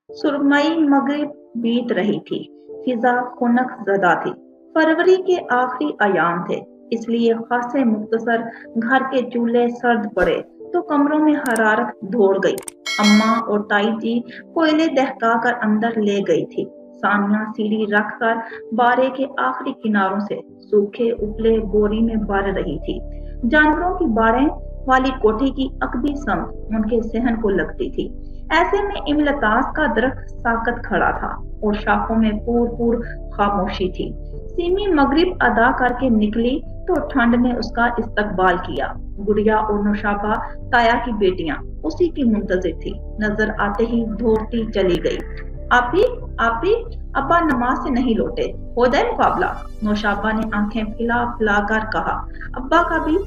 सुरमई मगरिब बीत रही थी। फिजा खुनक ज़दा थी। फरवरी के आखिरी अयाम थे, इसलिए खासे मुख्तसर घर के चूल्हे सर्द पड़े तो कमरों में हरारत दौड़ गई। अम्मा और ताई जी कोयले दहका कर अंदर ले गई थी। सानिया सीढ़ी रखकर बारे के आखिरी किनारों से सूखे उपले बोरी में भर रही थी। जानवरों की बाड़ें वाली कोठी की अकबी समत उनके सहन को लगती थी। ऐसे में इमलतास का दरख्त साकत खड़ा था और शाखों में पूर पूर खामोशी थी। सीमी मगरिब अदा करके निकली तो ठंड ने उसका इस्तकबाल किया। गुड़िया और नौशाबा ताया की बेटियां उसी की मुंतजिर थी। नजर आते ही दौड़ती चली गई। आपी आपी, अब्बा नमाज से नहीं लौटे, हो जाए मुकाबला। नौशाबा ने आंखें फैला फैला कर कहा। अब्बा का भी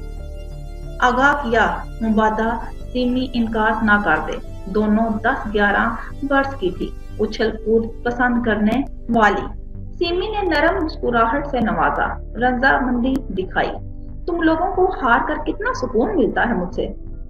आगाह किया, मुबादा सीमी इनकार ना कर दे। दोनों 10-11 वर्ष की थी, उछल कूद पसंद करने वाली। सीमी ने नरम मुस्कुराहट से नवाजा, रजामंदी दिखाई। तुम लोगों को हार कर कितना सुकून मिलता है मुझसे,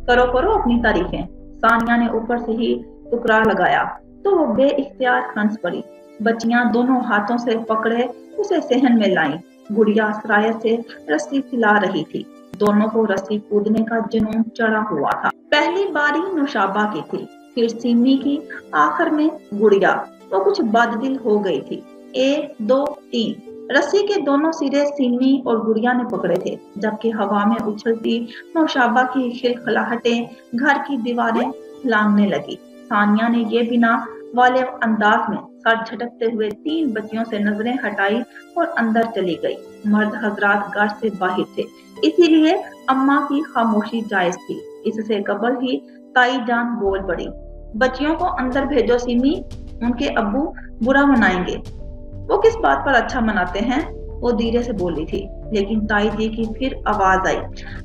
करो करो अपनी तारीफें। सानिया ने ऊपर से ही टुकड़ा लगाया तो वो बेइख्तियार हंस पड़ी। बच्चियां दोनों हाथों से पकड़े उसे सहन में लाई। गुड़िया सराय से रस्सी खिला रही थी। दोनों को रस्सी कूदने का जुनून चढ़ा हुआ था। पहली बारी नौशाबा की थी, फिर सीमी की, आखिर में गुड़िया। वो कुछ बददिल हो गई थी। 1 2 3 रस्सी के दोनों सिरे सीमी और गुड़िया ने पकड़े थे, जबकि हवा में उछलती नौशाबा की खिलखिलाहटें घर की दीवारें लांघने लगी। सानिया ने ये बिना वाले अंदाज में सर झटकते हुए 3 बच्चियों से नजरें हटाई और अंदर चली गई। मर्द हजरात घर से बाहर थे, इसीलिए अम्मा की खामोशी जायज थी। इससे कबल ही ताई जान बोल पड़ी। बच्चियों को अंदर भेजो सीमी, उनके अब्बू बुरा मनाएंगे। वो किस बात पर अच्छा मनाते हैं, वो धीरे से बोली थी। लेकिन ताई जी की फिर आवाज आई,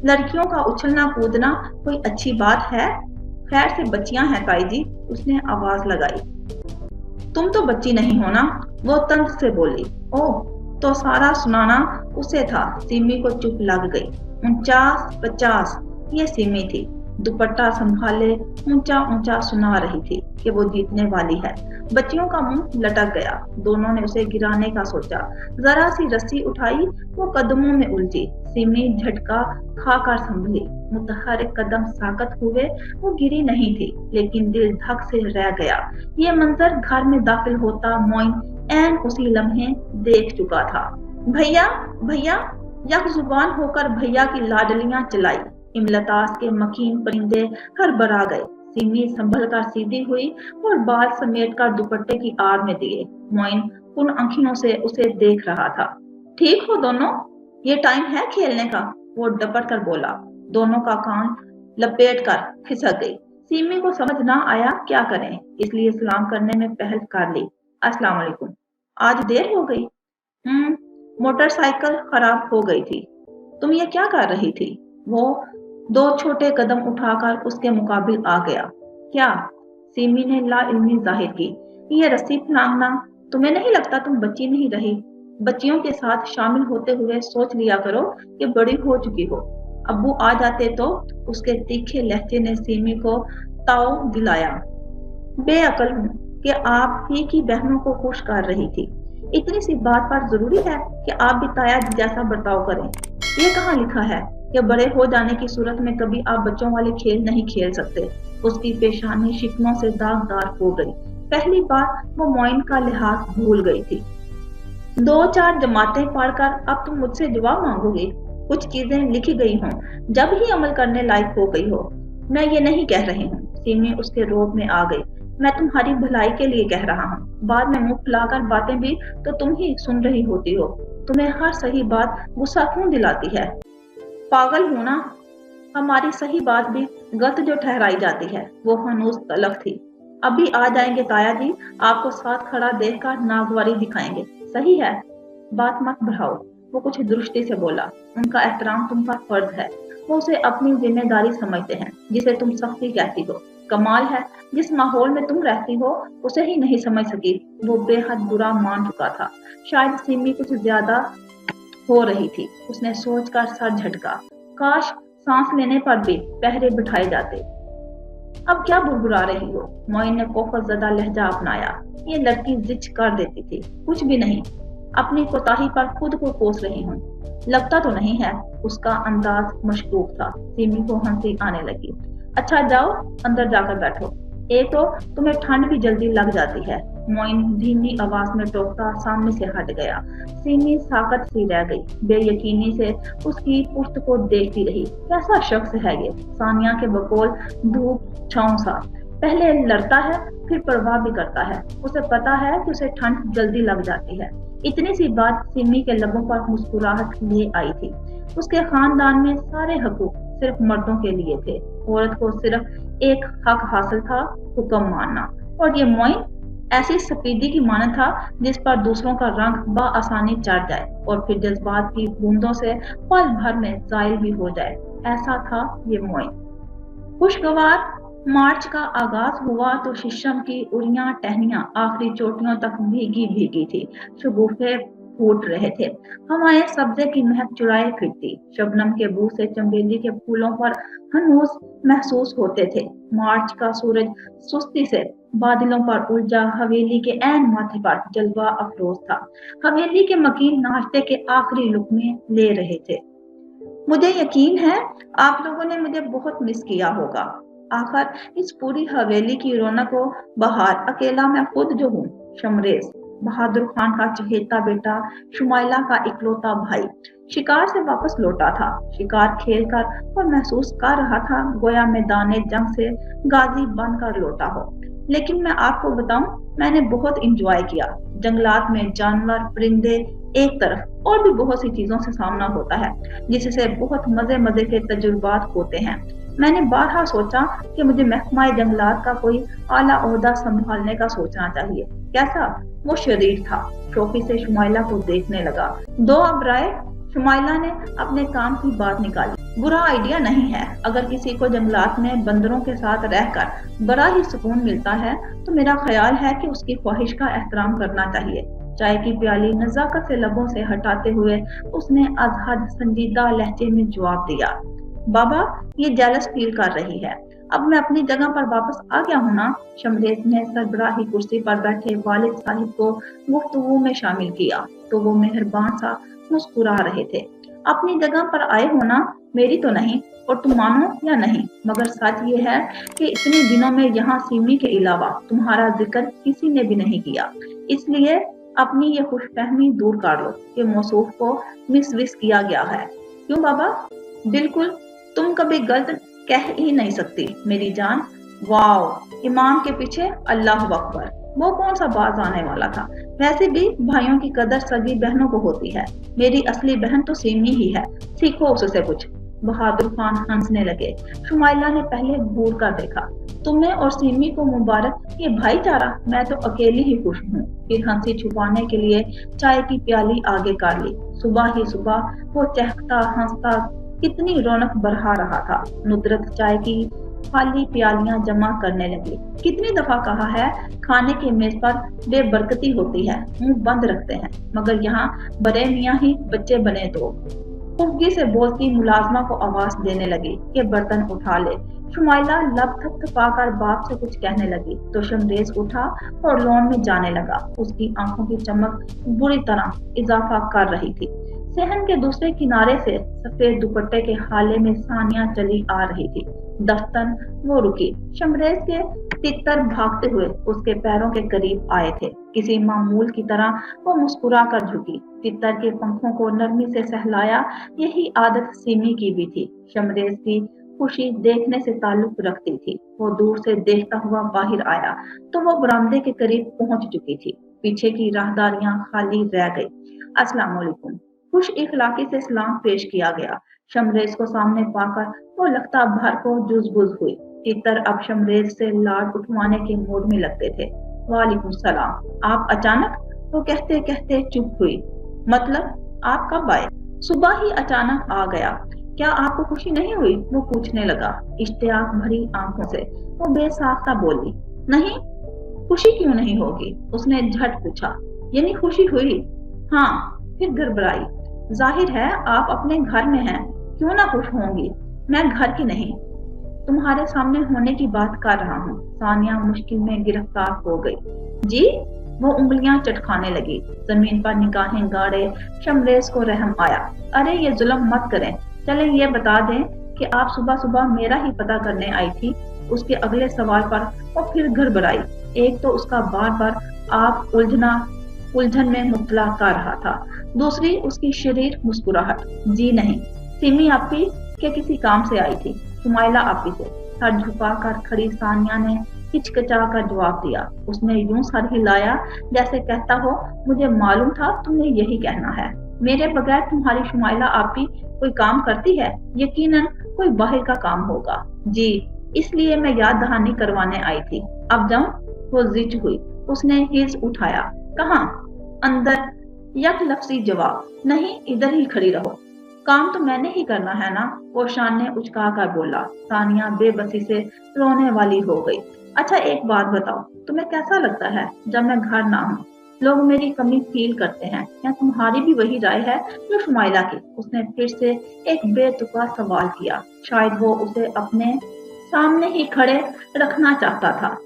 लड़कियों का उछलना कूदना कोई अच्छी बात है? खैर से बच्चियां हैं ताई जी, उसने आवाज लगाई। तुम तो बच्ची नहीं हो ना, वो तंज से बोली। ओह, तो सारा सुनाना उसे था। सिमी को चुप लग गई। 49-50 ये सिमी थी। दुपट्टा संभाले ऊंचा ऊंचा सुना रही थी कि वो जीतने वाली है। बच्चियों का मुंह लटक गया। दोनों ने उसे गिराने का सोचा। जरा सी रस्सी उठाई, वो कदमों में उलझी। सिमी झटका खाकर संभली। मुतहरिक कदम साकत हुए, वो गिरी नहीं थी, लेकिन दिल धक से रह गया। ये मंजर घर में दाखिल होता मोइन ऐन उसी लम्हे देख चुका था। भैया भैया, यक जुबान होकर भैया की लाडलियां चलाई। इमलतास के मकीन परिंदे हड़बड़ा गए। सिमी संभल कर सीधी हुई और बाल समेट कर दुपट्टे की आड़ में दिए। मोइन उन आंखियों से उसे देख रहा था। ठीक हो दोनों, ये टाइम है खेलने का, वो डपट कर बोला। दोनों का कान लपेट कर खिसक गई। सिमी को समझ ना आया क्या करें, इसलिए सलाम करने में पहल कर ली। अस्सलाम वालेकुम, आज देर हो गई। मोटरसाइकिल खराब हो गई थी। तुम ये क्या कर रही थी? वो 2 छोटे कदम उठाकर उसके मुकाबिल आ गया। क्या? सिमी ने लाइल्मी जाहिर की। ये रस्सी फलांगना, तुम्हें नहीं लगता तुम बच्ची नहीं रही? बच्चियों के साथ शामिल होते हुए सोच लिया करो कि बड़ी हो चुकी हो। अब्बू आ जाते तो, उसके तीखे लहजे ने सिमी को ताव दिलाया। बेअकल हूँ कि आप ही की बहनों को खुश कर रही थी। इतनी सी बात पर जरूरी है कि आप भी ताया जी जैसा बर्ताव करें? ये कहाँ लिखा है कि बड़े हो जाने की सूरत में कभी आप बच्चों वाले खेल नहीं खेल सकते? उसकी पेशानी शिकनों से दागदार हो गई। पहली बार वो मोइन का लिहाज भूल गई थी। 2-4 जमातें पढ़कर अब तुम मुझसे जवाब मांगोगे? कुछ चीजें लिखी गई हों, जब ही अमल करने लायक हो गई हो। मैं ये नहीं कह रही हूँ। सिमी उसके रोब में आ गई। मैं तुम्हारी भलाई के लिए कह रहा हूँ। बाद में मुंह फुलाकर बातें भी तो तुम ही सुन रही होती हो। तुम्हें हर सही बात गुस्सा क्यों दिलाती है? पागल हूं ना? हमारी सही बात भी गलत जो ठहराई जाती है, वो हनूज तलख थी। अभी आ जाएंगे ताया जी, आपको साथ खड़ा देखकर नागवारी दिखाएंगे। सही है, बात मत बढ़ाओ, वो कुछ दुरुस्ती से बोला। उनका एहतराम तुम पर फर्ज है। वो उसे अपनी जिम्मेदारी समझते हैं, जिसे तुम सख्ती कहती हो। कमाल है, जिस माहौल में तुम रहती हो उसे ही नहीं समझ सकी। वो बेहद बुरा मान चुका था। शायद सिमी कुछ ज्यादा हो रही थी। उसने सोचकर सर झटका। काश सांस लेने पर भी पहरे बिठाए जाते। अब क्या बुड़बुड़ा रही हो? मोइन ने खौफजदा लहजा अपनाया। ये लड़की जिच कर देती थी। कुछ भी नहीं, अपनी कोताही पर खुद को कोस रही हूँ। लगता तो नहीं है। उसका अंदाज मशकूक था। सिमी को हंसी आने लगी। अच्छा जाओ, अंदर जाकर बैठो। एक तो तुम्हें ठंड भी जल्दी लग जाती है। मोइन धीमी आवाज में टोकता सामने से हट गया। सिमी साकत सी रह गई, बेयकीनी से उसकी पुश्त को देखती रही। कैसा शख्स है ये? सानिया के बकौल धूप छांव सा। पहले लड़ता है, फिर परवाह भी करता है। उसे पता है कि उसे ठंड जल्दी लग जाती है। इतनी सी बात सिमी के लबों पर मुस्कुराहट ले आई थी। उसके खानदान में सारे हकूक सिर्फ मर्दों के लिए थे। औरत को सिर्फ एक हक हासिल था, हुक्म मानना। और ये मोइन ऐसी सफेदी की मानद था जिस पर दूसरों का रंग बआसानी चढ़ जाए और फिर जज्बात की बूंदों से पल भर में जायल भी हो जाए। ऐसा था ये मोइन। खुशगवार मार्च का आगाज हुआ तो शीशम की उड़ियां टहनियां आखिरी चोटियों तक भीगी भीगी थी। शगुफे फूट रहे थे। हवाएं सब्जे की महक चुराए फिरती। शबनम के बू से चमेली के फूलों पर हनूस महसूस होते थे। मार्च का सूरज सुस्ती से बादलों पर उलझा हवेली के ऐन माथे पर जलवा अफरोज था। हवेली के मकीन नाश्ते के आखिरी लुकमे ले रहे थे। मुझे यकीन है आप लोगों ने मुझे बहुत मिस किया होगा। आखिर इस पूरी हवेली की रौनक को बहार अकेला मैं खुद जो हूँ। शमरेज, बहादुर खान का चहेता बेटा, शुमाइला का इकलौता भाई, शिकार से वापस लौटा था। शिकार खेल कर और महसूस कर रहा था गोया मैदाने जंग से गाजी बनकर लौटा हो। लेकिन मैं आपको बताऊं, मैंने बहुत इंजॉय किया। जंगलात में जानवर, परिंदे एक तरफ और भी बहुत सी चीजों से सामना होता है जिससे बहुत मजे मजे के तजुर्बात होते हैं। मैंने बारहा सोचा कि मुझे महकमा जंगलात का कोई आला ओहदा संभालने का सोचना चाहिए। कैसा? वो शरीर था। शौकी से शुमाइला को देखने लगा। दो अब राय। शुमाइला ने अपने काम की बात निकाली। बुरा आइडिया नहीं है। अगर किसी को जंगलात में बंदरों के साथ रहकर बड़ा ही सुकून मिलता है तो मेरा ख्याल है कि उसकी ख्वाहिश का एहतराम करना चाहिए। चाय की प्याली नजाकत से लबों से हटाते हुए उसने अजहद संजीदा लहजे में जवाब दिया। बाबा, ये जेलस फील कर रही है। अब मैं अपनी जगह पर वापस आ गया हूँ ना। शमरेज ने सरबराही कुर्सी पर बैठे वालिद साहिब को गुफ्तगू में शामिल किया तो वो मेहरबान सा मुस्कुरा रहे थे। अपनी जगह पर आए हो ना? मेरी तो नहीं, और तुम मानो या नहीं, मगर सच ये है कि इतने दिनों में यहाँ सिमी के अलावा तुम्हारा जिक्र किसी ने भी नहीं किया। इसलिए अपनी ये खुशफहमी दूर कर लो कि मौसूफ को मिसविस किया गया है। क्यों बाबा? बिल्कुल, तुम कभी गलत कह ही नहीं सकती मेरी जान। वाओ, इमाम के पीछे अल्लाह अकबर। वो कौन सा बाज आने वाला था? वैसे भी भाइयों की कदर सगी बहनों को होती है। मेरी असली बहन तो सिमी ही है। सीखो उससे कुछ। बहादुर खान हंसने लगे। शुमाइला ने पहले घूर कर देखा। तुम्हें और सिमी को मुबारक, ये भाईचारा। मैं तो अकेली ही खुश हूँ। फिर हंसी छुपाने के लिए चाय की प्याली आगे कर ली। सुबह ही सुबह वो चहकता हंसता कितनी रौनक बढ़ा रहा था। नुदरत चाय की खाली प्यालियां जमा करने लगी। कितनी दफा कहा है, खाने की मेज पर बेबरकती होती है, मुंह बंद रखते हैं, मगर यहाँ बड़े मियाँ ही बच्चे बने। तो पुफ्गी से बोलती मुलाजमा को आवाज देने लगी कि बर्तन उठा ले। शुमाइला लब थपथपाकर बाप से कुछ कहने लगी तो शमरेज उठा और लॉन में जाने लगा। उसकी आंखों की चमक बुरी तरह इजाफा कर रही थी। सहन के दूसरे किनारे से सफेद दुपट्टे के हाले में सानिया चली आ रही थी। दफ्तन वो रुकी। शमरेज के तितर भागते हुए उसके पैरों के करीब आए थे। किसी मामूल की तरह वो मुस्कुरा कर झुकी। तितर के पंखों को नरमी से सहलाया। यही आदत सिमी की भी थी। शमरेज की खुशी देखने से ताल्लुक रखती थी। वो दूर से देखता हुआ बाहर आया तो वो बरामदे के करीब पहुंच चुकी थी। पीछे की राहदारियां खाली रह गई। अस्सलाम वालेकुम। खुश इखलाकी से सलाम पेश किया गया। शमरेज को सामने पाकर वो लगता भर को जुज़बुज़ हुई। तितर अब शमरेज से लाड उठवाने के मूड में लगते थे। वालेकुम सलाम। आप अचानक? वो कहते कहते चुप हुई। मतलब आप कब आए? सुबह ही अचानक आ गया। क्या आपको खुशी नहीं हुई? वो पूछने लगा इश्तियाक भरी आंखों से। वो बेसाख्ता बोली, नहीं, खुशी क्यों नहीं होगी? उसने झट पूछा। यानी खुशी हुई? हाँ। फिर गड़बड़ाई। जाहिर है आप अपने घर में हैं, क्यों ना खुश होंगी। मैं घर की नहीं, तुम्हारे सामने होने की बात कर रहा हूँ। सानिया मुश्किल में गिरफ्तार हो गई। जी? वो उंगलियां चटखाने लगी, जमीन पर निगाहें गाड़े। शमरेज को रहम आया। अरे ये जुल्म मत करें, चलें ये बता दें कि आप सुबह सुबह मेरा ही पता करने आई थी। उसके अगले सवाल पर वो फिर गड़बड़ाई। एक तो उसका बार बार आप उलझन में मुब्तला कर रहा था, दूसरी उसकी शरीर मुस्कुराहट। जी नहीं, सिमी आपी के किसी काम से आई थी, सुमाइला आपी से। सर झुकाकर खड़ी सानिया ने हिचकिचा कर जवाब दिया। उसने यूं सर हिलाया जैसे कहता हो, मुझे मालूम था तुमने यही कहना है। मेरे बगैर तुम्हारी शुमाइला आपी कोई काम करती है? यकीनन कोई बाहर का काम होगा। जी, इसलिए मैं याद दहानी करवाने आई थी। अब जाऊं? वो जिद हुई। उसने हिज उठाया। कहाँ? अंदर। यक लफ्जी जवाब। नहीं, इधर ही खड़ी रहो। काम तो मैंने ही करना है ना, वो शान ने उचका कर बोला। सानिया बेबसी से रोने वाली हो गई। अच्छा एक बात बताओ, तुम्हें कैसा लगता है जब मैं घर ना हूँ? लोग मेरी कमी फील करते हैं या तुम्हारी भी वही राय है जो शुमाइला की? उसने फिर से एक बेतुका सवाल किया। शायद वो उसे अपने सामने ही खड़े रखना चाहता था,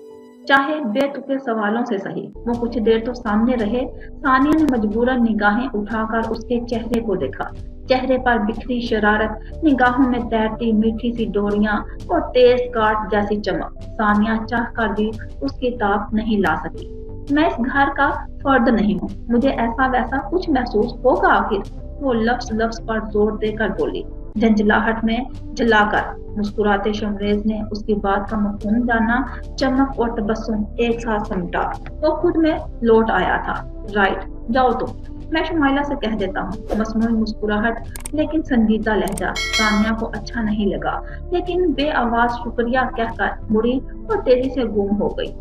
चाहे बेतुके सवालों से सही। वो कुछ देर तो सामने रहे। सानिया ने मजबूरन निगाहें उठाकर उसके चेहरे को देखा। चेहरे पर बिखरी शरारत, निगाहों में तैरती मीठी सी डोरियां और तेज काट जैसी चमक। सानिया चाह कर भी उसकी ताप नहीं ला सकी। मैं इस घर का फर्द नहीं हूँ, मुझे ऐसा वैसा कुछ महसूस होगा आखिर? वो लफ्ज लफ्ज पर जोर देकर बोली, झंझलाहट में जलाकर। मुस्कुराते शमरेज ने उसकी बात का मफहूम जाना। चमक और तबस्सुम एक साथ समटा। वो खुद में लौट आया था। राइट, जाओ तुम, मैं शुमाइला से कह देता हूँ। मसनूई मुस्कुराहट लेकिन संजीदा लहजा सानिया को अच्छा नहीं लगा, लेकिन बेआवाज शुक्रिया कहकर मुड़ी और तेजी से गुम हो गई।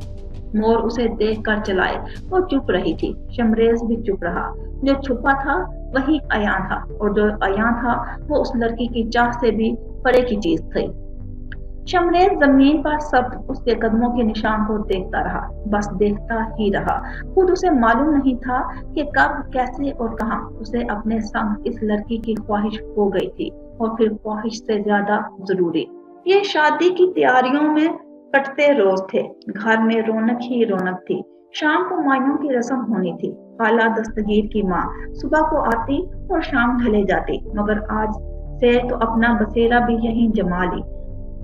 मोर उसे देख कर चलाए। वो चुप रही थी। शमरेज भी चुप रहा। जो छुपा था वही अयां था, और जो अयां था वो उस लड़की की चाह से भी परे की चीज थी। शमरेज जमीन पर सब उसके कदमों के निशान को देखता रहा, बस देखता ही रहा। खुद उसे मालूम नहीं था कि कब, कैसे और कहां उसे अपने संग इस लड़की की ख्वाहिश हो गई थी, और फिर ख्वाहिश से ज्यादा जरूरी। ये शादी की तैयारियों में कटते रोज थे। घर में रौनक ही रौनक थी। शाम को माइयों की रस्म होनी थी। खाला दस्तगीर की माँ सुबह को आती और शाम ढले जाती, मगर आज से तो अपना बसेरा भी यहीं जमा ली।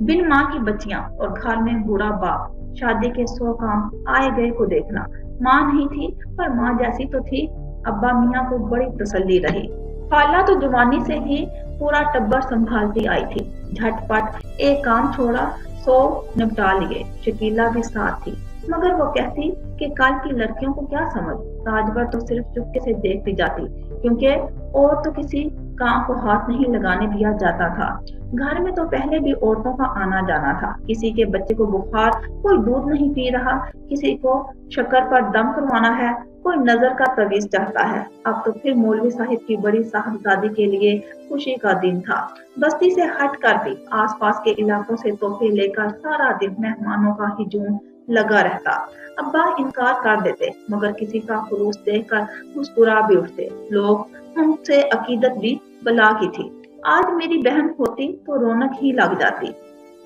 बिन माँ की बच्चियां और घर में बूढ़ा बाप। शादी के 100 काम आए गए को देखना। माँ नहीं थी पर माँ जैसी तो थी। अब्बा मियाँ को बड़ी तसल्ली रही। खाला तो जवानी से ही पूरा टब्बर संभालती आई थी। झटपट एक काम छोड़ा 100 निपटा लिए। शकीला भी साथ थी, मगर वो कहती कि कल की लड़कियों को क्या समझ। राजभर तो सिर्फ चुपके से देखती जाती, क्योंकि और तो किसी काम को हाथ नहीं लगाने दिया जाता था। घर में तो पहले भी औरतों का आना जाना था। किसी के बच्चे को बुखार, कोई दूध नहीं पी रहा, किसी को शक्कर पर दम करवाना है, कोई नजर का तवीज चाहता है। अब तो फिर मौलवी साहिब की बड़ी साहबजादी के लिए खुशी का दिन था। बस्ती से हट कर भी आसपास के इलाकों से तोहफे लेकर सारा दिन मेहमानों का हिजूम लगा रहता। अब्बा इनकार कर देते, मगर किसी का खुलूस देखकर मुस्कुरा भी उठते। लोग उनसे अकीदत भी बला की थी। आज मेरी बहन होती तो रौनक ही लग जाती।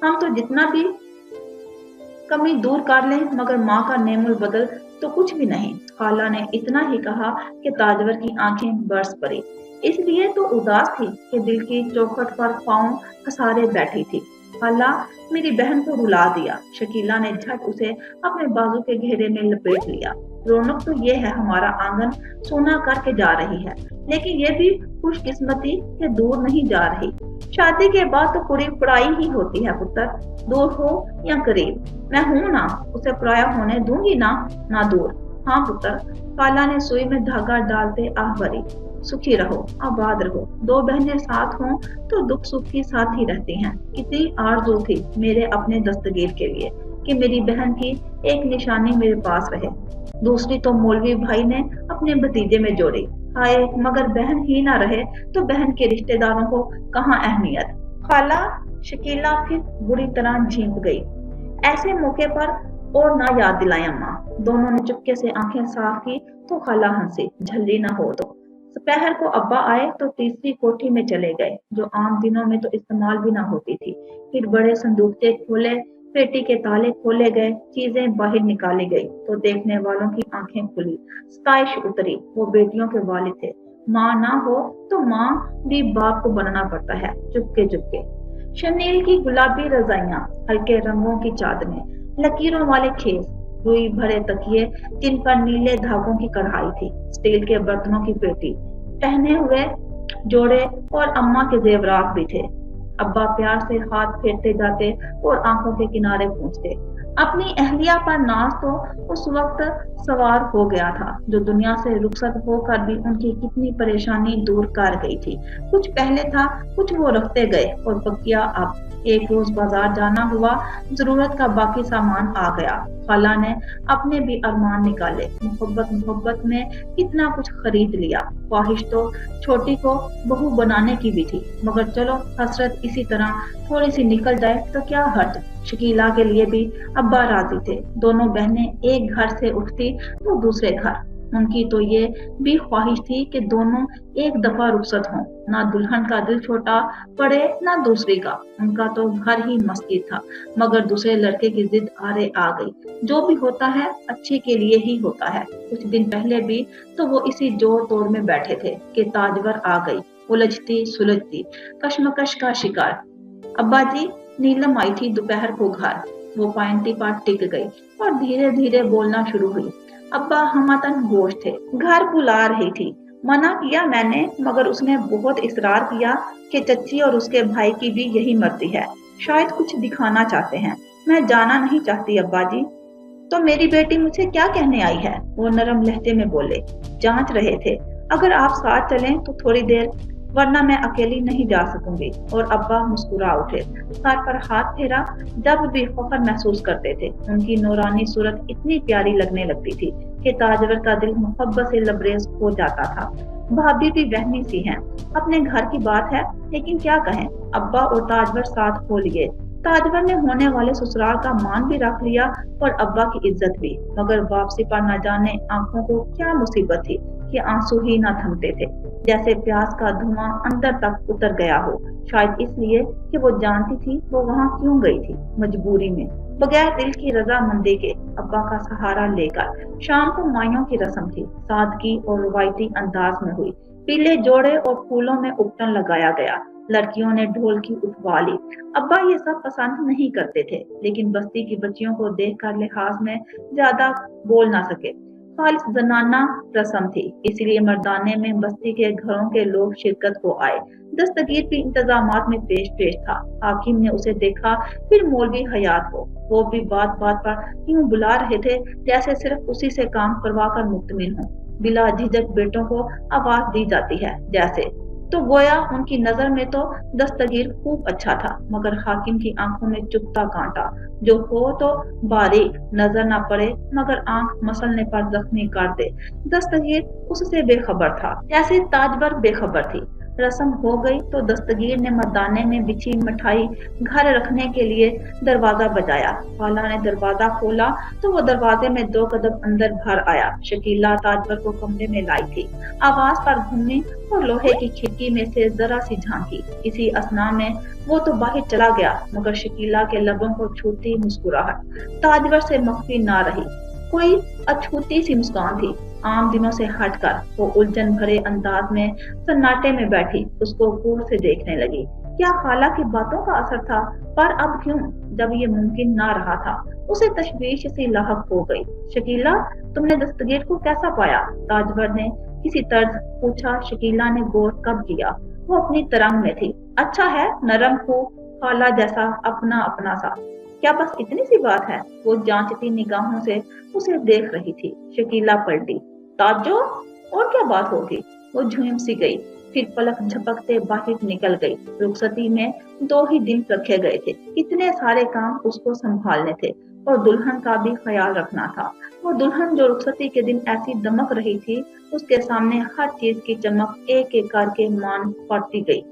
हम तो जितना भी कमी दूर कर लें, मगर माँ का नेमुल बदल तो कुछ भी नहीं। खाला ने इतना ही कहा कि ताजवर की आंखें बरस पड़ी। इसलिए तो उदास थी कि दिल की चौखट पर पांव पसारे बैठी थी। खाला, मेरी बहन को रुला दिया। शकीला ने झट उसे अपने बाजू के घेरे में लपेट लिया। रौनक तो ये है हमारा आंगन सोना करके जा रही है, लेकिन ये भी खुशकिस्मती के दूर नहीं जा रही। शादी के बाद तो पूरी पढ़ाई ही होती है पुत्र, दूर हो या करीब। मैं हूं ना, उसे पराया होने दूंगी ना, ना दूर। हाँ पुत्र, खाला ने सुई में धागा डालते आह भरी। सुखी रहो, आबाद रहो। 2 बहनें साथ हों तो दुख सुख की साथ ही रहती हैं। कितनी आरज़ू थी मेरे अपने दस्तगीर के लिए कि मेरी बहन की एक निशानी मेरे पास रहे। दूसरी तो मौलवी भाई ने अपने भतीजे में जोड़ी। हाय, मगर बहन ही ना रहे तो बहन के रिश्तेदारों को कहाँ अहमियत। खाला, शकीला फिर बुरी तरह झींक गई। ऐसे मौके पर और ना याद दिलाएं अम्मा। दोनों ने चुपके से आंखें साफ की तो खाला हंसी। झल्ली ना हो तो दोपहर को अब्बा आए तो तीसरी कोठी में चले गए, जो आम दिनों में तो इस्तेमाल भी ना होती थी। फिर बड़े संदूकचे खोले, पेटी के ताले खोले गए, चीजें बाहर निकाली गई तो देखने वालों की आंखें खुली, सताइश उतरी। वो बेटियों के वालिद थे। माँ ना हो तो माँ भी बाप को बनना पड़ता है, चुपके चुपके। शनील की गुलाबी रजाइयां, हल्के रंगों की चादरें, लकीरों वाले खेस, रुई भरे तकिए जिन पर नीले धागों की कढ़ाई थी, स्टील के बर्तनों की पेटी, पहने हुए जोड़े और अम्मा के जेवरात भी थे। अब्बा प्यार से हाथ फेरते जाते और आंखों के किनारे पूछते। अपनी अहलिया पर नाज तो उस वक्त सवार हो गया था, जो दुनिया से रुखसत होकर भी उनकी कितनी परेशानी दूर कर गई थी। कुछ पहले था, कुछ वो रखते गए और बकिया अब। एक रोज बाजार जाना हुआ, जरूरत का बाकी सामान आ गया। खाला ने अपने भी अरमान निकाले, मोहब्बत मोहब्बत में कितना कुछ खरीद लिया। ख्वाहिश तो छोटी को बहू बनाने की भी थी, मगर चलो हसरत इसी तरह थोड़ी सी निकल जाए तो क्या हर्ज। शकीला के लिए भी अब्बा राजी थे। दोनों बहनें एक घर से उठती तो दूसरे घर। उनकी तो ये भी ख्वाहिश थी कि दोनों एक दफा रुखसत हों, ना दुल्हन का दिल छोटा पड़े ना दूसरी का। उनका तो घर ही मस्जिद था, मगर दूसरे लड़के की जिद आरे आ गई। जो भी होता है अच्छे के लिए ही होता है। कुछ दिन पहले भी तो वो इसी जोड़ तोड़ में बैठे थे कि ताजवर आ गई, उलझती सुलझती, कश्मकश का शिकार। अब्बा जी, नीलम आई थी दोपहर को घर। वो पायंती पर टिक गई और धीरे धीरे बोलना शुरू हुई। अब्बा हमतन गोश थे, घर बुला रही थी। मना किया मैंने, मगर उसने बहुत इसरार किया कि चच्ची और उसके भाई की भी यही मर्जी है। शायद कुछ दिखाना चाहते हैं। मैं जाना नहीं चाहती अब्बा जी। तो मेरी बेटी मुझे क्या कहने आई है? वो नरम लहजे में बोले। जांच रहे थे, अगर आप साथ चलें तो थोड़ी देर, वरना मैं अकेली नहीं जा सकूंगी। और अब्बा मुस्कुरा उठे, सर पर हाथ फेरा। जब भी फख्र महसूस करते थे, उनकी नूरानी सूरत इतनी प्यारी लगने लगती थी कि ताजवर का दिल मोहब्बत से लबरेज हो जाता था। भाभी भी वहमी सी हैं, अपने घर की बात है, लेकिन क्या कहें। अब्बा और ताजवर साथ हो लिए। ताजवर ने होने वाले ससुराल का मान भी रख लिया और अब्बा की इज्जत भी, मगर वापसी पर न जाने आंखों को क्या मुसीबत थी कि आंसू ही न थमते थे, जैसे प्यास का धुआं अंदर तक उतर गया हो। शायद इसलिए कि वो जानती थी वो वहां क्यों गई थी, मजबूरी में, बगैर दिल की रजामंदी के, अब्बा का सहारा लेकर। शाम को माइयों की रस्म थी, सादगी और रवायती अंदाज में हुई। पीले जोड़े और फूलों में उपटन लगाया गया। लड़कियों ने ढोल की उठवा ली। अब्बा ये सब पसंद नहीं करते थे, लेकिन बस्ती की बच्चियों को देखकर लिहाज में ज्यादा बोल ना सके। खालिस जनाना रस्म थी, इसलिए मर्दाने में बस्ती के घरों के लोग शिरकत को आए। दस्तगीर भी इंतजामात में पेश पेश था। हाकिम ने उसे देखा, फिर मौलवी हयात को। वो भी बात बात पर यूं बुला रहे थे जैसे सिर्फ उसी से काम करवा कर मुतमिन हो। बिला झिझक बेटों को आवाज दी जाती है जैसे। तो गोया उनकी नजर में तो दस्तगीर खूब अच्छा था, मगर हाकिम की आंखों में चुभता कांटा, जो हो तो बारीक नजर न पड़े मगर आंख मसलने पर जख्मी कर दे। दस्तगीर उससे बेखबर था, जैसे ताजवर बेखबर थी। रस्म हो गई तो दस्तगीर ने मर्दाने में बिछी मिठाई घर रखने के लिए दरवाजा बजाया। खाला ने दरवाजा खोला तो वो दरवाजे में 2 कदम अंदर घर आया। शकीला ताजवर को कमरे में लाई थी। आवाज पर घूमी और लोहे की खिड़की में से जरा सी झांकी। इसी असना में वो तो बाहर चला गया, मगर शकीला के लबों को छूती मुस्कुराहट ताजवर से मख्फी ना रही। कोई अछूती सी मुस्कान थी, आम दिनों से हटकर। वो उलझन भरे अंदाज में सन्नाटे में बैठी उसको गौर से देखने लगी। क्या खाला की बातों का असर था? पर अब क्यों, जब ये मुमकिन ना रहा था? उसे तशवीश सी लाहक हो गई। शकीला, तुमने दस्तगीर को कैसा पाया? ताजवर ने किसी तर्ज पूछा। शकीला ने गौर कब किया। वो अपनी तरंग में थी। अच्छा है, नरम हो, खाला जैसा अपना अपना सा। क्या बस इतनी सी बात है? वो जांचती निगाहों से उसे देख रही थी। शकीला पलटी। ताजो, और क्या बात होगी? वो झूम सी गई, फिर पलक झपकते बाहर निकल गई। रुखसती में 2 ही दिन रखे गए थे, कितने सारे काम उसको संभालने थे और दुल्हन का भी ख्याल रखना था। वो दुल्हन जो रुखसती के दिन ऐसी दमक रही थी, उसके सामने हर चीज की चमक एक एक करके मान पड़ती गई।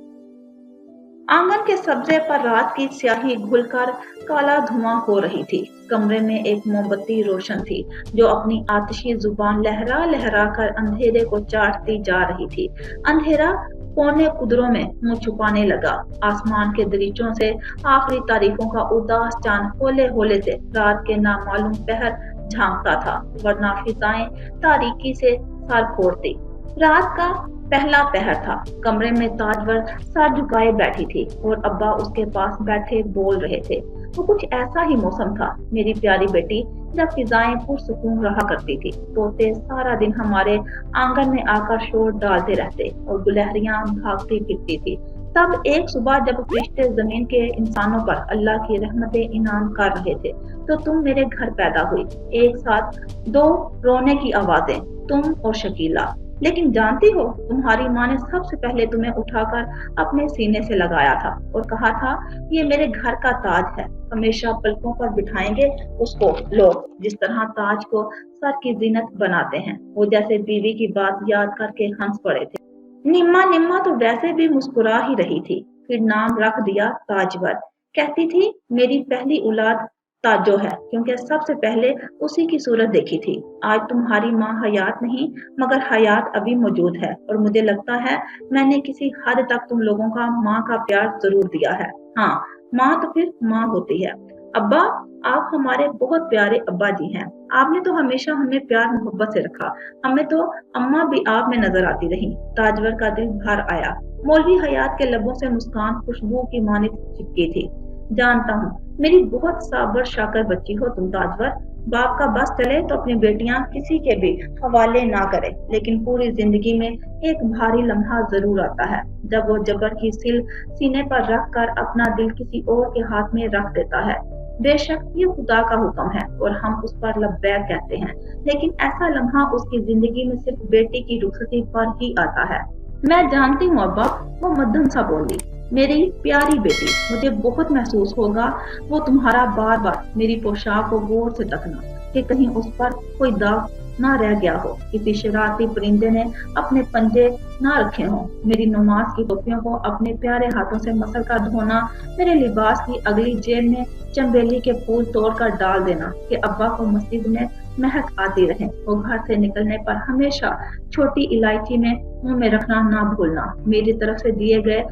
आंगन के सब्जे पर रात की स्याही घुलकर काला धुआं हो रही थी। कमरे में एक मोमबत्ती रोशन थी जो अपनी आतिशी जुबान लहरा लहरा कर अंधेरे को चाटती जा रही थी। अंधेरा पौने कुदरों में मुंह छुपाने लगा। आसमान के दरीचों से आखिरी तारीखों का उदास चांद होले होले से रात के नामालूम पहर झांकता था, वरना फिजाएं तारीकी से सर फोड़ती। रात का पहला पहर था। कमरे में ताजवर सर झुकाए बैठी थी और अब्बा उसके पास बैठे बोल रहे थे। वो कुछ ऐसा ही मौसम था मेरी प्यारी बेटी, जब फिजाएं पुरसुकून रहा करती थी। तोते सारा दिन हमारे आंगन में आकर शोर डालते रहते और गुलहरियां भागती फिरती थी। तब एक सुबह जब फरिश्ते जमीन के इंसानों पर अल्लाह की रहमतें इनाम कर रहे थे, तो तुम मेरे घर पैदा हुई। एक साथ दो रोने की आवाजें, तुम और शकीला। लेकिन जानती हो, तुम्हारी माँ ने सबसे पहले तुम्हें उठाकर अपने सीने से लगाया था और कहा था, ये मेरे घर का ताज है, हमेशा पलकों पर बिठाएंगे उसको लोग, जिस तरह ताज को सर की जीनत बनाते हैं। वो जैसे बीवी की बात याद करके हंस पड़े थे। निम्मा निम्मा तो वैसे भी मुस्कुरा ही रही थी। फिर नाम रख दिया ताजवर। कहती थी, मेरी पहली औलाद ताजो है, क्योंकि सबसे पहले उसी की सूरत देखी थी। आज तुम्हारी माँ हयात नहीं, मगर हयात अभी मौजूद है, और मुझे लगता है मैंने किसी हद तक तुम लोगों का माँ का प्यार जरूर दिया है। हाँ, माँ तो फिर माँ होती है। अब्बा, आप हमारे बहुत प्यारे अब्बा जी हैं। आपने तो हमेशा हमें प्यार मोहब्बत से रखा। हमें तो अम्मा भी आप में नजर आती रही। ताजवर का दिल भर आया। मौलवी हयात के लबों से मुस्कान खुशबू की मानित चिपकी थी। जानता हूँ, मेरी बहुत साबर शाकर बच्ची हो तुम ताजवर। बाप का बस चले तो अपनी बेटियां किसी के भी हवाले ना करे, लेकिन पूरी जिंदगी में एक भारी लम्हा जरूर आता है जब वो जबर की सिल सीने पर रख कर अपना दिल किसी और के हाथ में रख देता है। बेशक ये खुदा का हुक्म है और हम उस पर लब्बैक कहते हैं, लेकिन ऐसा लम्हा उसकी जिंदगी में सिर्फ बेटी की रुखसती पर ही आता है। मैं जानती हूँ अब्बा, वो मध्यम सा बोली। मेरी प्यारी बेटी, मुझे बहुत महसूस होगा वो तुम्हारा बार बार मेरी पोशाक को गौर से तकना, कि कहीं उस पर कोई दाग ना रह गया हो, किसी शरारती परिंदे ने अपने पंजे ना रखे हों। मेरी नमाज की टोपियों को अपने प्यारे हाथों से मसल कर धोना, मेरे लिबास की अगली जेब में चंबेली के फूल तोड़कर डाल देना, कि अब्बा को मस्जिद में महक आती रहे। वो घर से निकलने पर हमेशा छोटी इलायची में मुंह में रखना ना भूलना। मेरी तरफ से दिए गए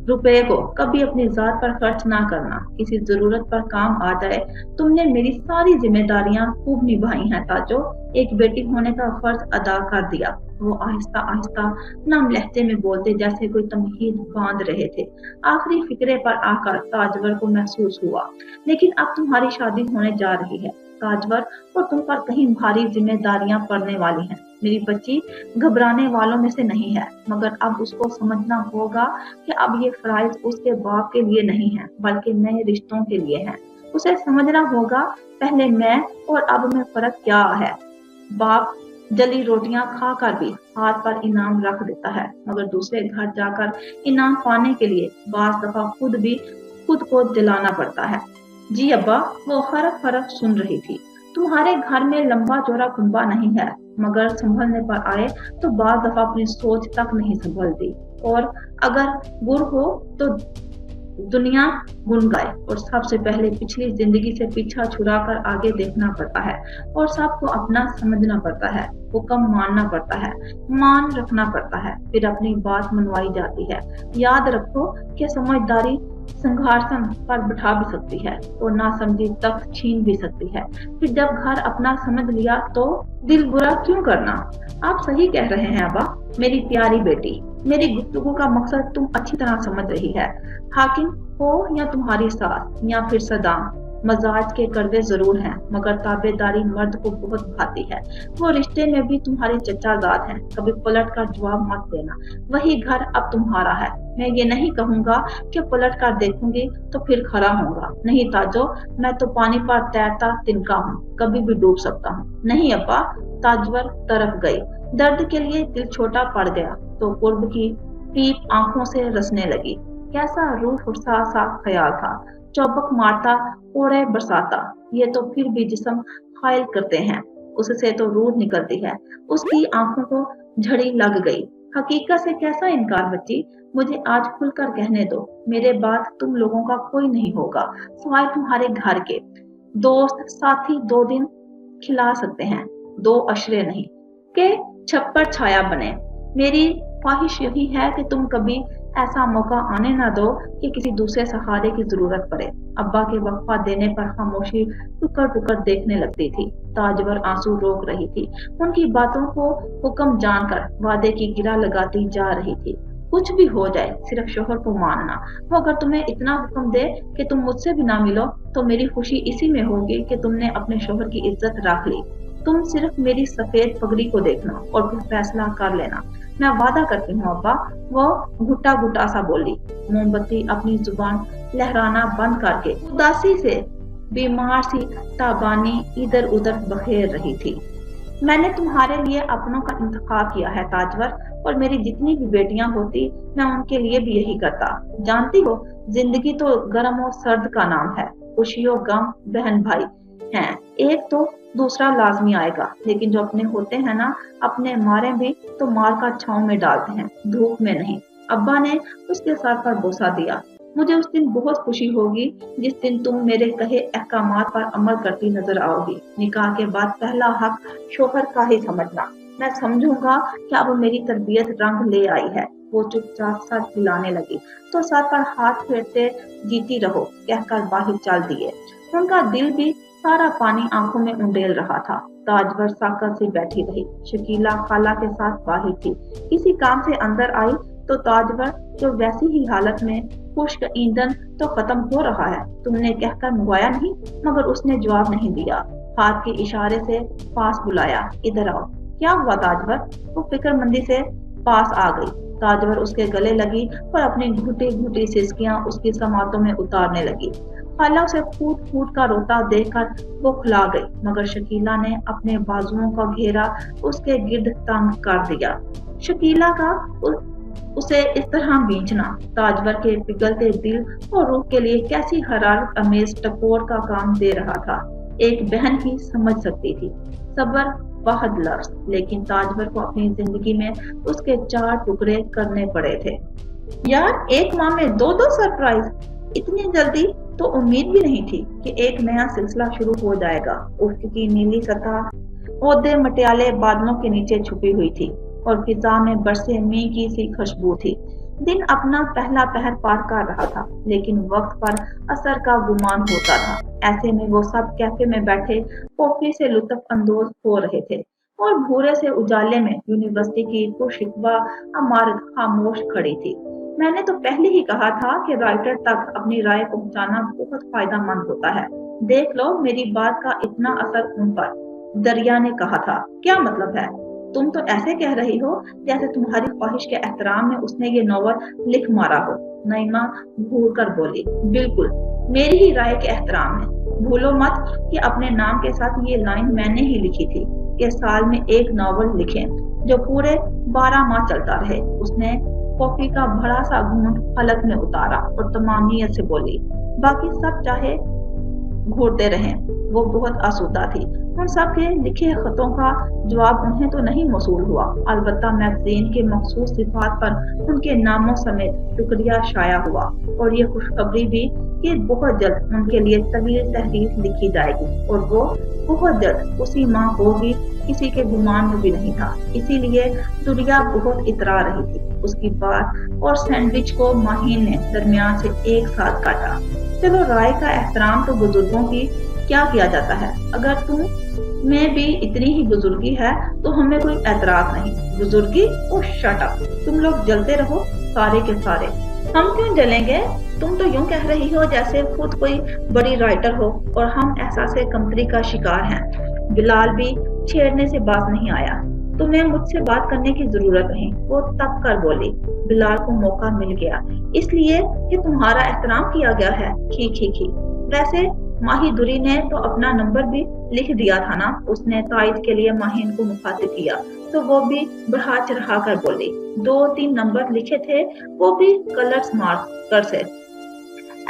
रुपए को कभी अपनी जात पर खर्च ना करना, किसी जरूरत पर काम आ जाए। तुमने मेरी सारी जिम्मेदारियां खूब निभाई हैं ताजो, एक बेटी होने का फर्ज अदा कर दिया। वो आहिस्ता आहिस्ता नम लहजे में बोलते जैसे कोई तमहीद बांध रहे थे। आखिरी फिक्रे पर आकर ताजवर को महसूस हुआ, लेकिन अब तुम्हारी शादी होने जा रही है ताजवर, और तुम पर कहीं भारी जिम्मेदारियां पड़ने वाली हैं। मेरी बच्ची घबराने वालों में से नहीं है, मगर अब उसको समझना होगा कि अब ये फराइज उसके बाप के लिए नहीं है, बल्कि नए रिश्तों के लिए है। उसे समझना होगा पहले मैं और अब में फर्क क्या है। बाप जली रोटियां खाकर भी हाथ पर इनाम रख देता है, मगर दूसरे घर जाकर इनाम पाने के लिए बास दफा खुद को जलाना पड़ता है। जी अब्बा, वो हरफ हरफ सुन रही थी। तुम्हारे घर में लंबा चौड़ा कुंबा नहीं है, मगर संभलने पर आए तो बार दफा अपनी सोच तक नहीं संभलती, और अगर गुर हो तो दुनिया गुन गाए, और सबसे पहले पिछली जिंदगी से पीछा छुड़ाकर आगे देखना पड़ता है, और सबको अपना समझना पड़ता है, हुक्म मानना पड़ता है, मान रखना पड़ता है, फिर अपनी बात मनवाई जाती है। याद रखो कि समझदारी सिंहासन पर बिठा भी सकती है और ना समझी तख्त छीन भी सकती है। फिर जब घर अपना समझ लिया तो दिल बुरा क्यों करना। आप सही कह रहे हैं अब्बा, मेरी प्यारी बेटी। मेरी गुफ्तगू का मकसद तुम अच्छी तरह समझ रही है। हाकिम हो या तुम्हारी सास या फिर सदाम, मजाज के कड़वे जरूर हैं, मगर ताबेदारी मर्द को बहुत भाती है। वो रिश्ते में भी तुम्हारे चचाजाद हैं, कभी पलट कर जवाब मत देना। वही घर अब तुम्हारा है। मैं ये नहीं कहूंगा कि पलट कर देखूंगी तो फिर खड़ा होगा। नहीं ताजो, मैं तो पानी पर तैरता तिनका हूँ, कभी भी डूब सकता हूँ। नहीं अब्बा, ताजवर तरफ गई। दर्द के लिए दिल छोटा पड़ गया तो कुर्ब की पीप आंखों से रसने लगी। कैसा रूह फुर्सा सा ख्याल था, चौबक मारता ओड़े बरसाता। ये तो फिर भी जिस्म हायल करते हैं, उससे तो रूह निकलती है। उसकी आंखों को झड़ी लग गई। हकीकत से कैसा इनकार बच्ची, मुझे आज खुलकर कहने दो। मेरे बाद तुम लोगों का कोई नहीं होगा सिवाय तुम्हारे घर के। दोस्त साथी 2 दिन खिला सकते हैं, 2 अशरे नहीं के छप्पर छाया बने। मेरी ख्वाहिश यही है कि तुम कभी ऐसा मौका आने ना दो कि किसी दूसरे सहारे की जरूरत पड़े। अब्बा के वक्फा देने पर खामोशी टुकर टुकर देखने लगती थी। ताजवर आंसू रोक रही थी। उनकी बातों को हुक्म जानकर वादे की गिरा लगाती जा रही थी। कुछ भी हो जाए, सिर्फ शोहर को मानना। वो अगर तुम्हें इतना हुक्म दे कि तुम मुझसे भी ना मिलो, तो मेरी खुशी इसी में होगी कि तुमने अपने शोहर की इज्जत रख ली। तुम सिर्फ मेरी सफेद पगड़ी को देखना और फिर फैसला कर लेना। मैं वादा करती हूँ अब्बा, वो घुटा घुटा सा बोली, मोमबत्ती अपनी जुबान लहराना बंद करके उदासी से बीमार सी ताबानी इधर उधर बखेर रही थी। मैंने तुम्हारे लिए अपनों का इंतखाब किया है ताजवर, और मेरी जितनी भी बेटियां होती मैं उनके लिए भी यही करता। जानती हो, जिंदगी तो गर्म और सर्द का नाम है। खुशियों गम बहन भाई हैं, एक तो दूसरा लाजमी आएगा, लेकिन जो अपने होते हैं ना, अपने मारे भी तो मार का छांव में डालते हैं, धूप में नहीं। अब्बा ने उसके सर पर बोसा दिया। मुझे उस दिन बहुत खुशी होगी जिस दिन तुम मेरे कहे अहकामात पर अमल करती नजर आओगी। निकाह के बाद पहला हक शोहर का ही समझना। मैं समझूंगा कि अब मेरी तरबियत रंग ले आई है। वो चुपचाप सर हिलाने लगी तो सर पर हाथ फेरते जीती रहो कहकर बाहर चल दिए। उनका दिल भी सारा पानी आंखों में उंडेल रहा था। ताजवर साकत से बैठी रही। शकीला खाला के साथ बाहर थी। किसी काम से अंदर आई तो ताजवर जो वैसी ही हालत में खुश्क ईंधन तो खत्म हो रहा है, तुमने कहकर मंगवाया नहीं? मगर उसने जवाब नहीं दिया। हाथ के इशारे से पास बुलाया, इधर आओ। क्या हुआ ताजवर? वो फिक्रमंदी से पास आ गई। ताजवर उसके गले लगी और अपनी घुटी घुटी सिसकियां उसकी समातों में उतारने लगी। खाला उसे फूट फूट का रोता देखकर वो खुला गई, मगर शकीला ने अपने बाजुओं का घेरा उसके गिर्द तंग कर दिया। शकीला का उसे इस तरह बींचना ताजवर के पिघलते दिल और रूह के लिए कैसी हरारत अमेज टकोर का काम दे रहा था। एक बहन ही समझ सकती थी। सब्र बहुत लफ्ज, लेकिन ताजवर को अपनी जिंदगी में उसके 4 टुकड़े करने पड़े थे। यार, एक माह में 2-2 सरप्राइज, इतनी जल्दी तो उम्मीद भी नहीं थी कि एक नया सिलसिला शुरू हो जाएगा। उफ्क की नीली सतह ओहदे मटियाले बादलों के नीचे छुपी हुई थी और फिजा में बरसे मींह की सी खुशबू थी। दिन अपना पहला पहर पार कर रहा था, लेकिन वक्त पर असर का गुमान होता था। ऐसे में वो सब कैफे में बैठे कॉफी से लुत्फ अंदोज हो रहे थे और भूरे से उजाले में यूनिवर्सिटी की पुरशिकवा इमारत खामोश खड़ी थी। मैंने तो पहले ही कहा था कि राइटर तक अपनी राय पहुंचाना बहुत फायदेमंद होता है। देख लो मेरी बात का इतना असर उन पर। दरिया ने कहा था। क्या मतलब है? तुम तो ऐसे कह रही हो जैसे तुम्हारी ख्वाहिश के एहतराम में उसने ये नॉवल लिख मारा हो। नईमा घूर कर बोली, बिल्कुल मेरी ही राय के एहतराम में। भूलो मत कि अपने नाम के साथ ये लाइन मैंने ही लिखी थी कि साल में एक नॉवल लिखें जो पूरे 12 माह चलता रहे। उसने कॉफी का बड़ा सा घूंट हलक में उतारा और तमानियत से बोली, बाकी सब चाहे घूरते रहें। वो बहुत आसूदा थी। उन सब के लिखे खतों का जवाब उन्हें तो नहीं मौसूल हुआ, अलबत्ता मैगजीन के मखसूस सिफात पर उनके नामों समेत शुक्रिया शाया हुआ और ये खुशखबरी भी कि बहुत जल्द उनके लिए तवील तहरीर लिखी जाएगी और वो बहुत जल्द उसी माह होगी, किसी के गुमान में भी नहीं था। इसीलिए दुनिया बहुत इतरा रही थी। उसकी बात और सैंडविच को माहीन ने दरमियान से एक साथ काटा। चलो, राय का एहतराम तो बुजुर्गों की क्या किया जाता है। अगर तुम में भी इतनी ही बुजुर्गी है तो हमें कोई एतराज नहीं। बुजुर्गी? ओ शट अप, तुम लोग जलते रहो सारे के सारे। हम क्यों जलेंगे? तुम तो यूं कह रही हो जैसे खुद कोई बड़ी राइटर हो और हम एहसास कमतरी का शिकार हैं। बिलाल भी छेड़ने से बात नहीं आया। तुम्हें मुझसे बात करने की जरूरत नहीं, वो तब कर बोली। बिलाल को मौका मिल गया इसलिए कि तुम्हारा एहतराम किया गया है। खी खी खी। वैसे माही दुरी ने तो अपना नंबर भी लिख दिया था ना। उसने ताइद के लिए माहीन को मुखातिब किया तो वो भी बढ़ा चढ़ा कर बोली। 2-3 नंबर लिखे थे, वो भी कलर्स मार्क कर से।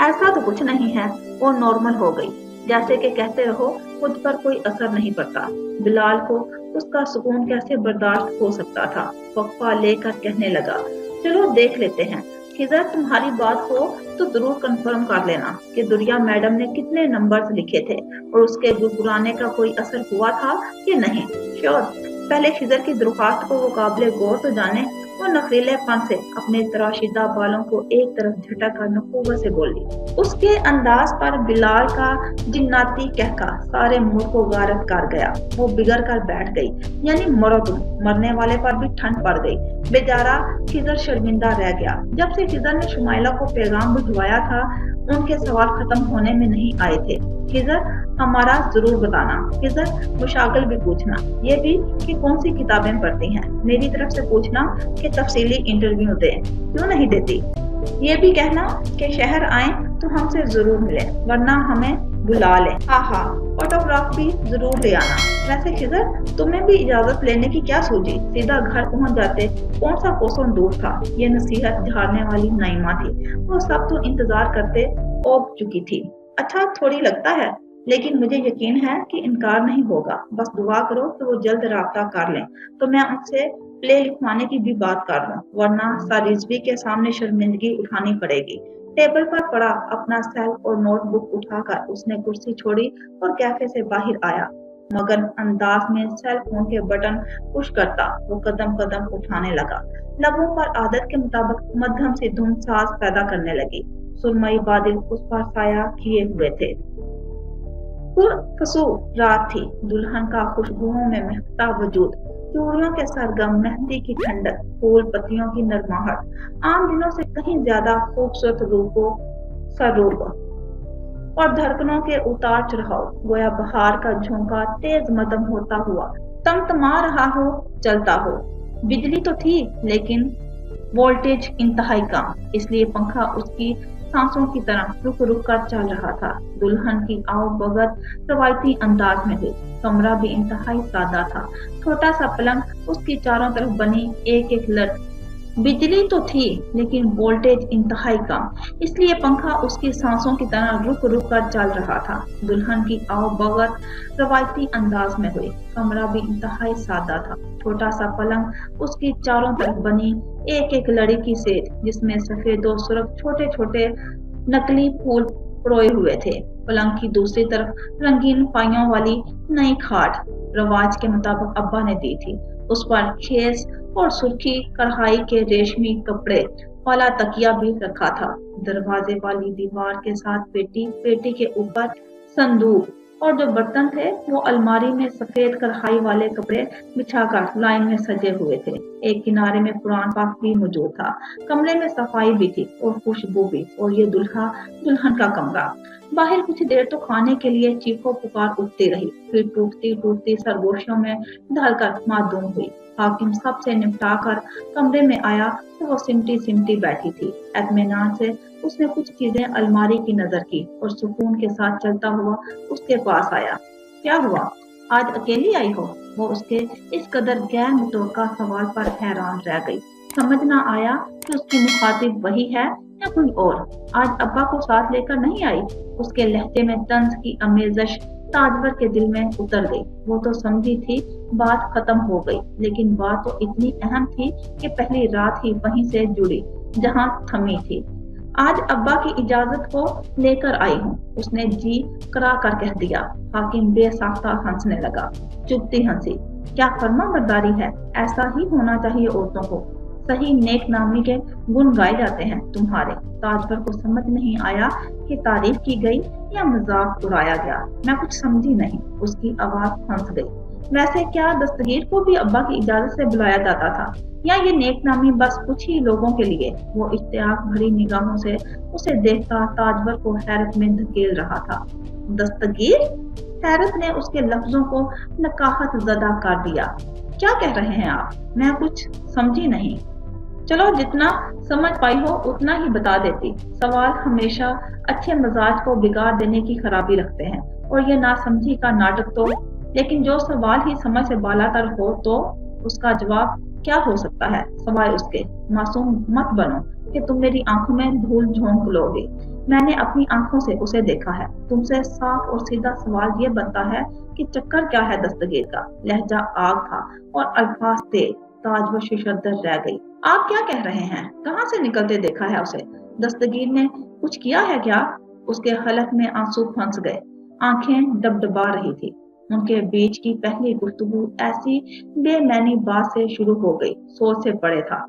ऐसा तो कुछ नहीं है, वो नॉर्मल हो गई। जैसे कि कहते रहो मुझ पर कोई असर नहीं पड़ता। बिलाल को اس का सुकून कैसे बर्दाश्त हो सकता था। वक्फा लेकर कहने लगा, चलो देख लेते हैं। खिजर, तुम्हारी बात हो तो जरूर कंफर्म कर लेना कि दुरिया मैडम ने कितने नंबर्स लिखे थे और उसके गुरगुराने का कोई असर हुआ था कि नहीं। श्योर। पहले खिजर की दरख्वास्त को वो काबिले गौर तो जाने। वो नखरीलेपन से अपने तराशीदा बालों को एक तरफ झटक कर नखुवत से बोली। उसके अंदाज पर बिलाल का जिन्नाती कहका सारे मूड को गारत कर गया। वो बिगड़ कर बैठ गई, यानी मरो तुम। मरने वाले पर भी ठंड पड़ गई। बेचारा खिजर शर्मिंदा रह गया। जब से खिजर ने शुमाइला को पैगाम भिजवाया था, उनके सवाल खत्म होने में नहीं आए थे। खिजर, हमारा जरूर बताना। खिजर, मुशाकिल भी पूछना। ये भी कि कौन सी किताबें पढ़ती हैं। मेरी तरफ से पूछना कि तफसीली इंटरव्यू दें। क्यों नहीं देती। ये भी कहना कि शहर आए तो हमसे जरूर मिले, वरना हमें बुला ले। हाँ, ऑटोग्राफ भी जरूर ले आना। वैसे खिजर, तुम्हें भी इजाजत लेने की क्या सूझी? सीधा घर पहुंच जाते, कौन सा कोसों दूर था। ये नसीहत झाड़ने वाली नाइमा थी। वो सब तो इंतजार करते ओब चुकी थी। अच्छा थोड़ी लगता है, लेकिन मुझे यकीन है कि इनकार नहीं होगा। बस दुआ करो कि वो जल्द राब्ता कर लें, तो मैं उनसे प्ले लिखवाने की भी बात कर लूं, वरना सारिजवी के सामने शर्मिंदगी उठानी पड़ेगी। टेबल पर पड़ा अपना सेल और नोटबुक उठाकर उसने कुर्सी छोड़ी और कैफे से बाहर आया। मगन अंदाज में सेल फोन के बटन पुश करता वो कदम कदम उठाने लगा। लबों पर आदत के मुताबिक मध्यम सी धुन सांस पैदा करने लगी। सुरमई बादल उस पर साया किए हुए थे। पुरखुशबू रात थी। दुल्हन का खुशबुओं में महकता वजूद, चूड़ियों के सरगम, मेहंदी की ठंडक, फूल पत्तियों की नरमाहट, आम दिनों से कहीं ज्यादा खूबसूरत रूपों सरूप और धड़कनों के उतार चढ़ाव। गोया बहार का झोंका तेज मदम होता हुआ तमतमा रहा हो, चलता हो। बिजली तो थी, लेकिन वोल्टेज इंतहाई कम, इसलिए पंखा उसकी सांसों की तरह रुक रुक कर चल रहा था। दुल्हन की आओ भगत रवायती अंदाज में हुई। कमरा भी इंतहाई सादा था। छोटा सा पलंग, उसकी चारों तरफ बनी एक एक लट। बिजली तो थी, लेकिन वोल्टेज इंतहाई कम, इसलिए पंखा उसकी सांसों की तरह रुक रुक कर चल रहा था। दुल्हन की आओ भगत रवायती अंदाज में हुई। कमरा भी इंतहाई सादा था। छोटा सा पलंग, उसकी चारों तरफ बनी एक एक लड़ी की सेज, जिसमें सफेद और सुर्ख छोटे छोटे नकली फूल परोए हुए थे। पलंग की दूसरी तरफ रंगीन पाइयों वाली नई खाट, रवाज के मुताबिक अब्बा ने दी थी। उस पर खेस और सुर्खी कढ़ाई के रेशमी कपड़े वाला तकिया भी रखा था। दरवाजे वाली दीवार के साथ पेटी, पेटी के ऊपर संदूक, और जो बर्तन थे वो अलमारी में सफेद कढ़ाई वाले कपड़े बिछाकर लाइन में सजे हुए थे। एक किनारे में कुरान पाक भी मौजूद था। कमरे में सफाई भी थी और खुशबू भी। और ये दुल्हन का कमरा। बाहर कुछ देर तो खाने के लिए चीखों पुकार उठती रही, फिर टूटती टूटती सरगोशियों में ढलकर मादूम हुई। हाकिम सबसे निपटा कर कमरे में आया तो वो सिमटी सिमटी बैठी थी। इत्मीनान से उसने कुछ चीजें अलमारी की नजर की और सुकून के साथ चलता हुआ उसके पास आया। क्या हुआ, आज अकेली आई हो? वो उसके इस कदर गैर मुतवक्का सवाल पर हैरान रह गई। समझ न आया कि उसकी मुखातिब वही है या कोई और। आज अब्बा को साथ लेकर नहीं आई? उसके लहजे में तंज की अमेजश ताजवर के दिल में उतर गई। वो तो समझी थी बात खत्म हो गई, लेकिन बात तो इतनी अहम थी कि पहली रात ही वहीं से जुड़ी जहां थमी थी। आज अब्बा की इजाजत को लेकर आई हूँ, उसने जी करा कर कह दिया। हाकिम बेसाख्ता हंसने लगा। चुपती हंसी। क्या फर्मा बरदारी है, ऐसा ही होना चाहिए औरतों को। सही नेक नामी के गुण गाए जाते हैं तुम्हारे। ताजवर को समझ नहीं आया कि तारीफ की गई या मजाक उड़ाया गया। मैं कुछ समझी नहीं। उसकी आवाज फंस गई। वैसे क्या दस्तगीर को भी अब्बा की इजाजत से बुलाया जाता था, या ये नेक नामी बस कुछ ही लोगों के लिए? वो इश्तियाक भरी निगाहों से उसे देखता ताजवर को हैरत में धकेल रहा था। दस्तगीर? हैरत ने उसके लफ्जों को नकाहत ज़दा कर दिया। क्या कह रहे हैं आप? मैं कुछ समझी नहीं। चलो जितना समझ पाई हो उतना ही बता देती। सवाल हमेशा अच्छे मिजाज को बिगाड़ देने की खराबी रखते हैं, और ये नासमझी का नाटक तो। लेकिन जो सवाल ही समझ से बालातर हो तो उसका जवाब क्या हो सकता है सवाए उसके? मासूम मत बनो कि तुम मेरी आंखों में धूल झोंक लोगे। मैंने अपनी आंखों से उसे देखा है। तुमसे साफ और सीधा सवाल ये बनता है कि चक्कर क्या है दस्तगीर का? लहजा आग था और अल्फाज तेज। ताजवर शशदर रह गई। आप क्या कह रहे हैं? कहाँ से निकलते देखा है उसे? दस्तगीर ने कुछ किया है क्या? उसके हलक में आंसू फंस गए। आंखें डबडबा रही थी। उनके बीच की पहली गुफ्तगू ऐसी बेमैनी बात से शुरू हो गई। सोच से पड़े था।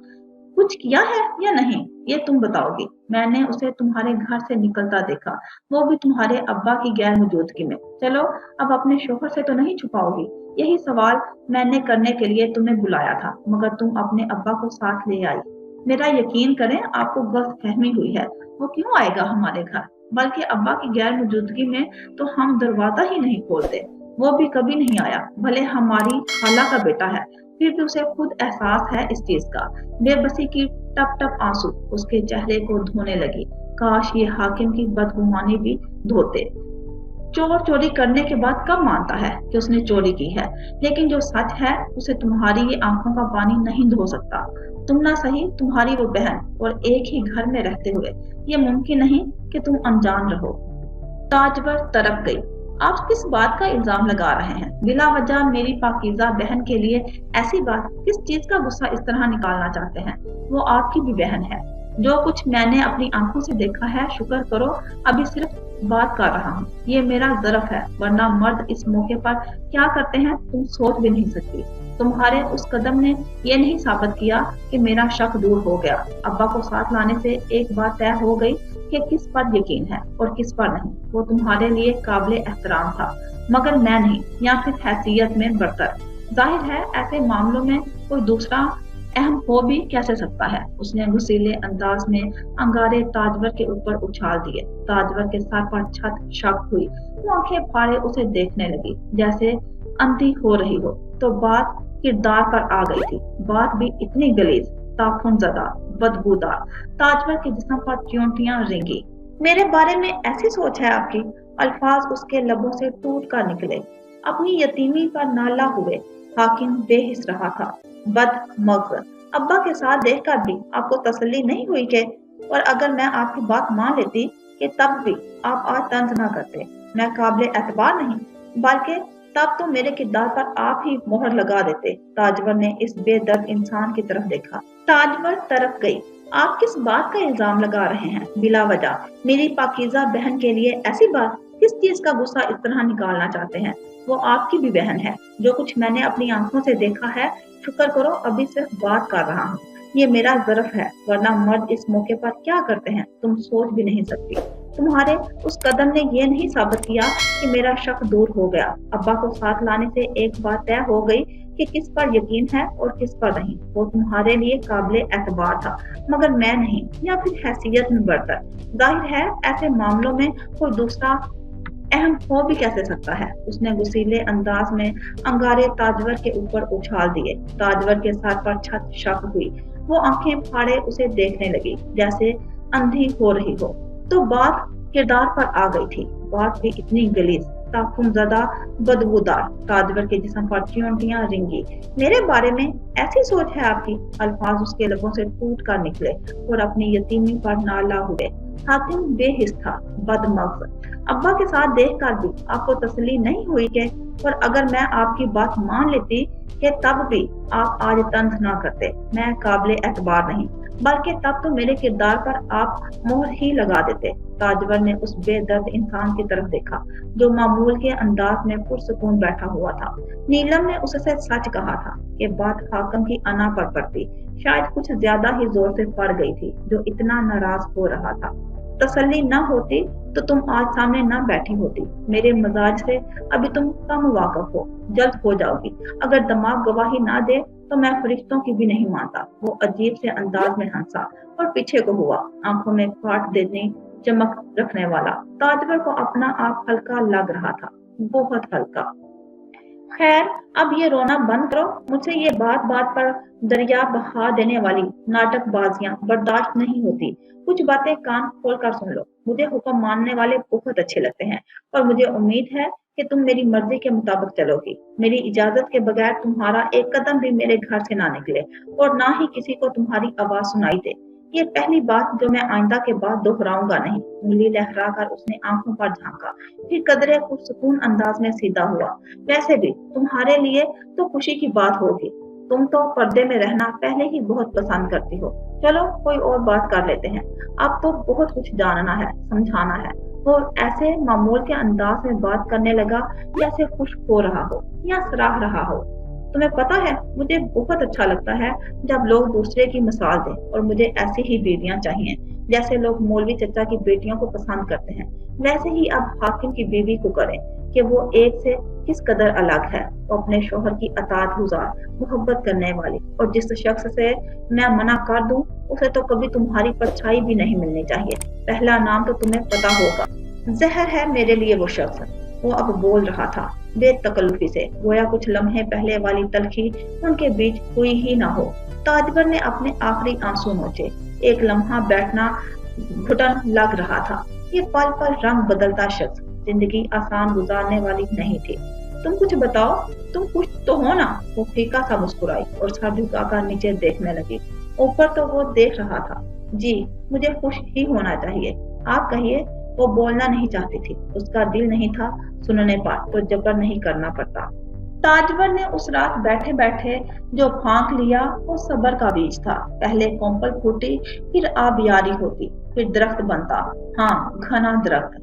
कुछ किया है या नहीं ये तुम बताओगी। मैंने उसे तुम्हारे घर से निकलता देखा, वो भी तुम्हारे अब्बा की गैर मौजूदगी में। चलो अब अपने शोहर से तो नहीं छुपाओगी। यही सवाल मैंने करने के लिए तुम्हें बुलाया था, मगर तुम अपने अब्बा को साथ ले आई। मेरा यकीन करें आपको गलतफहमी हुई है। वो क्यों आएगा हमारे घर? बल्कि अब्बा की गैर मौजूदगी में तो हम दरवाजा ही नहीं खोलते। वो भी कभी नहीं आया। भले हमारी खाला का बेटा है, फिर भी उसे खुद एहसास है इस चीज का। बेबसी की टप टप आंसू उसके चेहरे को धोने लगी। काश ये हाकिम की बदगुमानी भी धोते। चोर चोरी करने के बाद कब मानता है कि उसने चोरी की है? लेकिन जो सच है उसे तुम्हारी ये आंखों का पानी नहीं धो सकता। तुम ना सही, तुम्हारी वो बहन, और एक ही घर में रहते हुए ये मुमकिन नहीं कि तुम अनजान रहो। ताजवर तरफ गई। आप किस बात का इल्जाम लगा रहे हैं? बिला वजह मेरी पाकीज़ा बहन के लिए ऐसी बात, किस चीज का गुस्सा इस तरह निकालना चाहते हैं? वो आपकी भी बहन है। जो कुछ मैंने अपनी आंखों से देखा है, शुक्र करो अभी सिर्फ बात कर रहा हूँ। ये मेरा ज़रफ है, वरना मर्द इस मौके पर क्या करते हैं तुम सोच भी नहीं सकती। तुम्हारे उस कदम ने ये नहीं साबित किया कि मेरा शक दूर हो गया। अब्बा को साथ लाने से एक बात तय हो गई कि किस पर यकीन है और किस पर नहीं। वो तुम्हारे लिए काबिल एहतराम था, मगर मैं नहीं, या फिर हैसियत में बरतर। जाहिर है ऐसे मामलों में कोई दूसरा अहम हो भी कैसे सकता है। उसने गुस्सीले अंदाज में अंगारे ताजवर के ऊपर उछाल दिए। ताजवर के सर पर छत शक हुई। वो आंखें फाड़े उसे देखने लगी जैसे अंधी हो रही हो। तो बात किरदार पर आ गई थी। बात भी इतनी गलीज, ताखुनज़दा, बदबूदार। ताजवर के जिस्म पर चींटियां रेंगी। मेरे बारे में ऐसी सोच है आपकी? अल्फाज उसके लबों से टूट कर निकले। अपनी यतीमी पर नाला हुए हाकिम बेहिस रहा था। बदमग़ज़, अब्बा के साथ देखकर भी आपको तसल्ली नहीं हुई कि, और अगर मैं आपकी बात मान लेती कि तब भी आप आज तंज ना करते। मैं काबिल एतबार नहीं, बल्कि तब तो मेरे किरदार पर आप ही मोहर लगा देते। ताजवर ने इस बेदर्द इंसान की तरफ देखा। ताजवर तरफ गई। आप किस बात का इल्जाम लगा रहे हैं? बिला वजह मेरी पाकीज़ा बहन के लिए ऐसी बात, किस चीज का गुस्सा इस तरह निकालना चाहते हैं? वो आपकी भी बहन है। जो कुछ मैंने अपनी आंखों से देखा है, शुक्र करो अभी सिर्फ बात कर रहा हूँ। ये मेरा ज़रफ है, वरना मर्द इस मौके पर क्या करते हैं तुम सोच भी नहीं सकती। तुम्हारे उस कदम ने ये नहीं साबित किया कि मेरा शक दूर हो गया। अब्बा को साथ लाने से एक बात तय हो गई कि किस पर यकीन है और किस पर नहीं। वो तुम्हारे लिए काबिल एतबार था, मगर मैं नहीं, या फिर हैसियत में बरतर। जाहिर है ऐसे मामलों में कोई दूसरा अहम हो भी कैसे सकता है। उसने गुस्सीले अंदाज में अंगारे ताजवर के ऊपर उछाल दिए। ताजवर के सर पर छत शक हुई। वो आंखें फाड़े उसे देखने लगी जैसे अंधी हो रही हो। तो बात किरदार पर आ गई थी। बात भी इतनी गलीज, ताखुनज़दा, बदबूदार। ताजवर के जिस्म पर चींटियां रेंगी। मेरे बारे में ऐसी सोच है आपकी? अल्फाज उसके लबों से टूट कर निकले और अपनी यतीमी पर नाला हुए। हाकिम बेहिस था। बदमग़ज़, अब्बा के साथ देखकर भी आपको तसल्ली नहीं हुई कि, और अगर मैं आपकी बात मान लेती कि तब भी आप आज तंज ना करते। मैं काबिल एतबार नहीं, बल्कि तब तो मेरे किरदार पर आप मोहर ही लगा देते। ताजवर ने उस बेदर्द इंसान की तरफ देखा जो मामूल के अंदाज में पुरसुकून बैठा हुआ था। नीलम ने उससे सच कहा था कि बात हाकिम की अना पर पड़ती, शायद कुछ ज्यादा ही जोर से पड़ गई थी, जो इतना नाराज हो रहा था। तसल्ली न होती तो तुम आज सामने न बैठी होती। मेरे मजाज से अभी तुम कम वाकिफ हो, जल्द हो जाओगी। अगर दिमाग गवाही ना दे तो मैं फरिश्तों की भी नहीं मानता। वो अजीब से अंदाज में हंसा और पीछे को हुआ, आंखों में काट देने चमक रखने वाला। ताजवर को अपना आप हल्का लग रहा था, बहुत हल्का। खैर अब ये रोना बंद करो। मुझसे ये बात बात पर दरिया बहा देने वाली नाटकबाजियां बर्दाश्त नहीं होती। कुछ बातें कान खोल कर सुन लो। मुझे हुक्म मानने वाले बहुत अच्छे लगते हैं और मुझे उम्मीद है कि तुम मेरी मर्जी के मुताबिक चलोगी। मेरी इजाजत के बगैर तुम्हारा एक कदम भी मेरे घर से ना निकले और ना ही किसी को तुम्हारी आवाज सुनाई दे। ये पहली बात जो मैं आइंदा के बाद दोहराऊंगा नहीं। उंगली लहराकर उसने आंखों पर झांका, फिर कदरे पुरसुकून अंदाज में सीधा हुआ। वैसे भी तुम्हारे लिए तो खुशी की बात होगी। तुम तो पर्दे में रहना पहले ही बहुत पसंद करती हो। चलो कोई और बात कर लेते हैं। अब तो बहुत कुछ जानना है, समझाना है। और ऐसे मामूल के अंदाज में बात करने लगा जैसे खुश हो रहा हो या सराह रहा हो। तुम्हें पता है, मुझे बहुत अच्छा लगता है जब लोग दूसरे की मिसाल दें, और मुझे ऐसी ही बीवियां चाहिए। जैसे लोग मौलवी चचा की बेटियों को पसंद करते हैं, वैसे ही अब हाकिम की बीवी को करें कि वो एक से किस कदर अलग है। वो अपने शोहर की अताअत गुजार, मोहब्बत करने वाली, और जिस शख्स से मैं मना कर दूं उसे तो कभी तुम्हारी परछाई भी नहीं मिलनी चाहिए। पहला नाम तो तुम्हें पता होगा। जहर है मेरे लिए वो शख्स। वो अब बोल रहा था बेतकल्लुफी से, गोया कुछ लम्हे पहले वाली तलखी उनके बीच हुई ही ना हो। ताजवर ने अपने आखिरी आंसू नोचे। एक लम्हा बैठना घुटन लग रहा था। ये पल पल रंग बदलता शख्स जिंदगी आसान गुजारने वाली नहीं थी। तुम कुछ बताओ, तुम खुश तो हो ना? वो फीका सा मुस्कुराई और सर झुकाकर नीचे देखने लगी। ऊपर तो वो देख रहा था। जी, मुझे खुश ही होना चाहिए। आप कहिए। वो बोलना नहीं चाहती थी, उसका दिल नहीं था सुनने पर तो जबर नहीं करना पड़ता। ताजवर ने उस रात बैठे बैठे जो फांक लिया वो सब्र का बीज था। पहले कोंपल फूटी, फिर आबियारी होती, फिर दरख्त बनता। हाँ, घना दरख्त।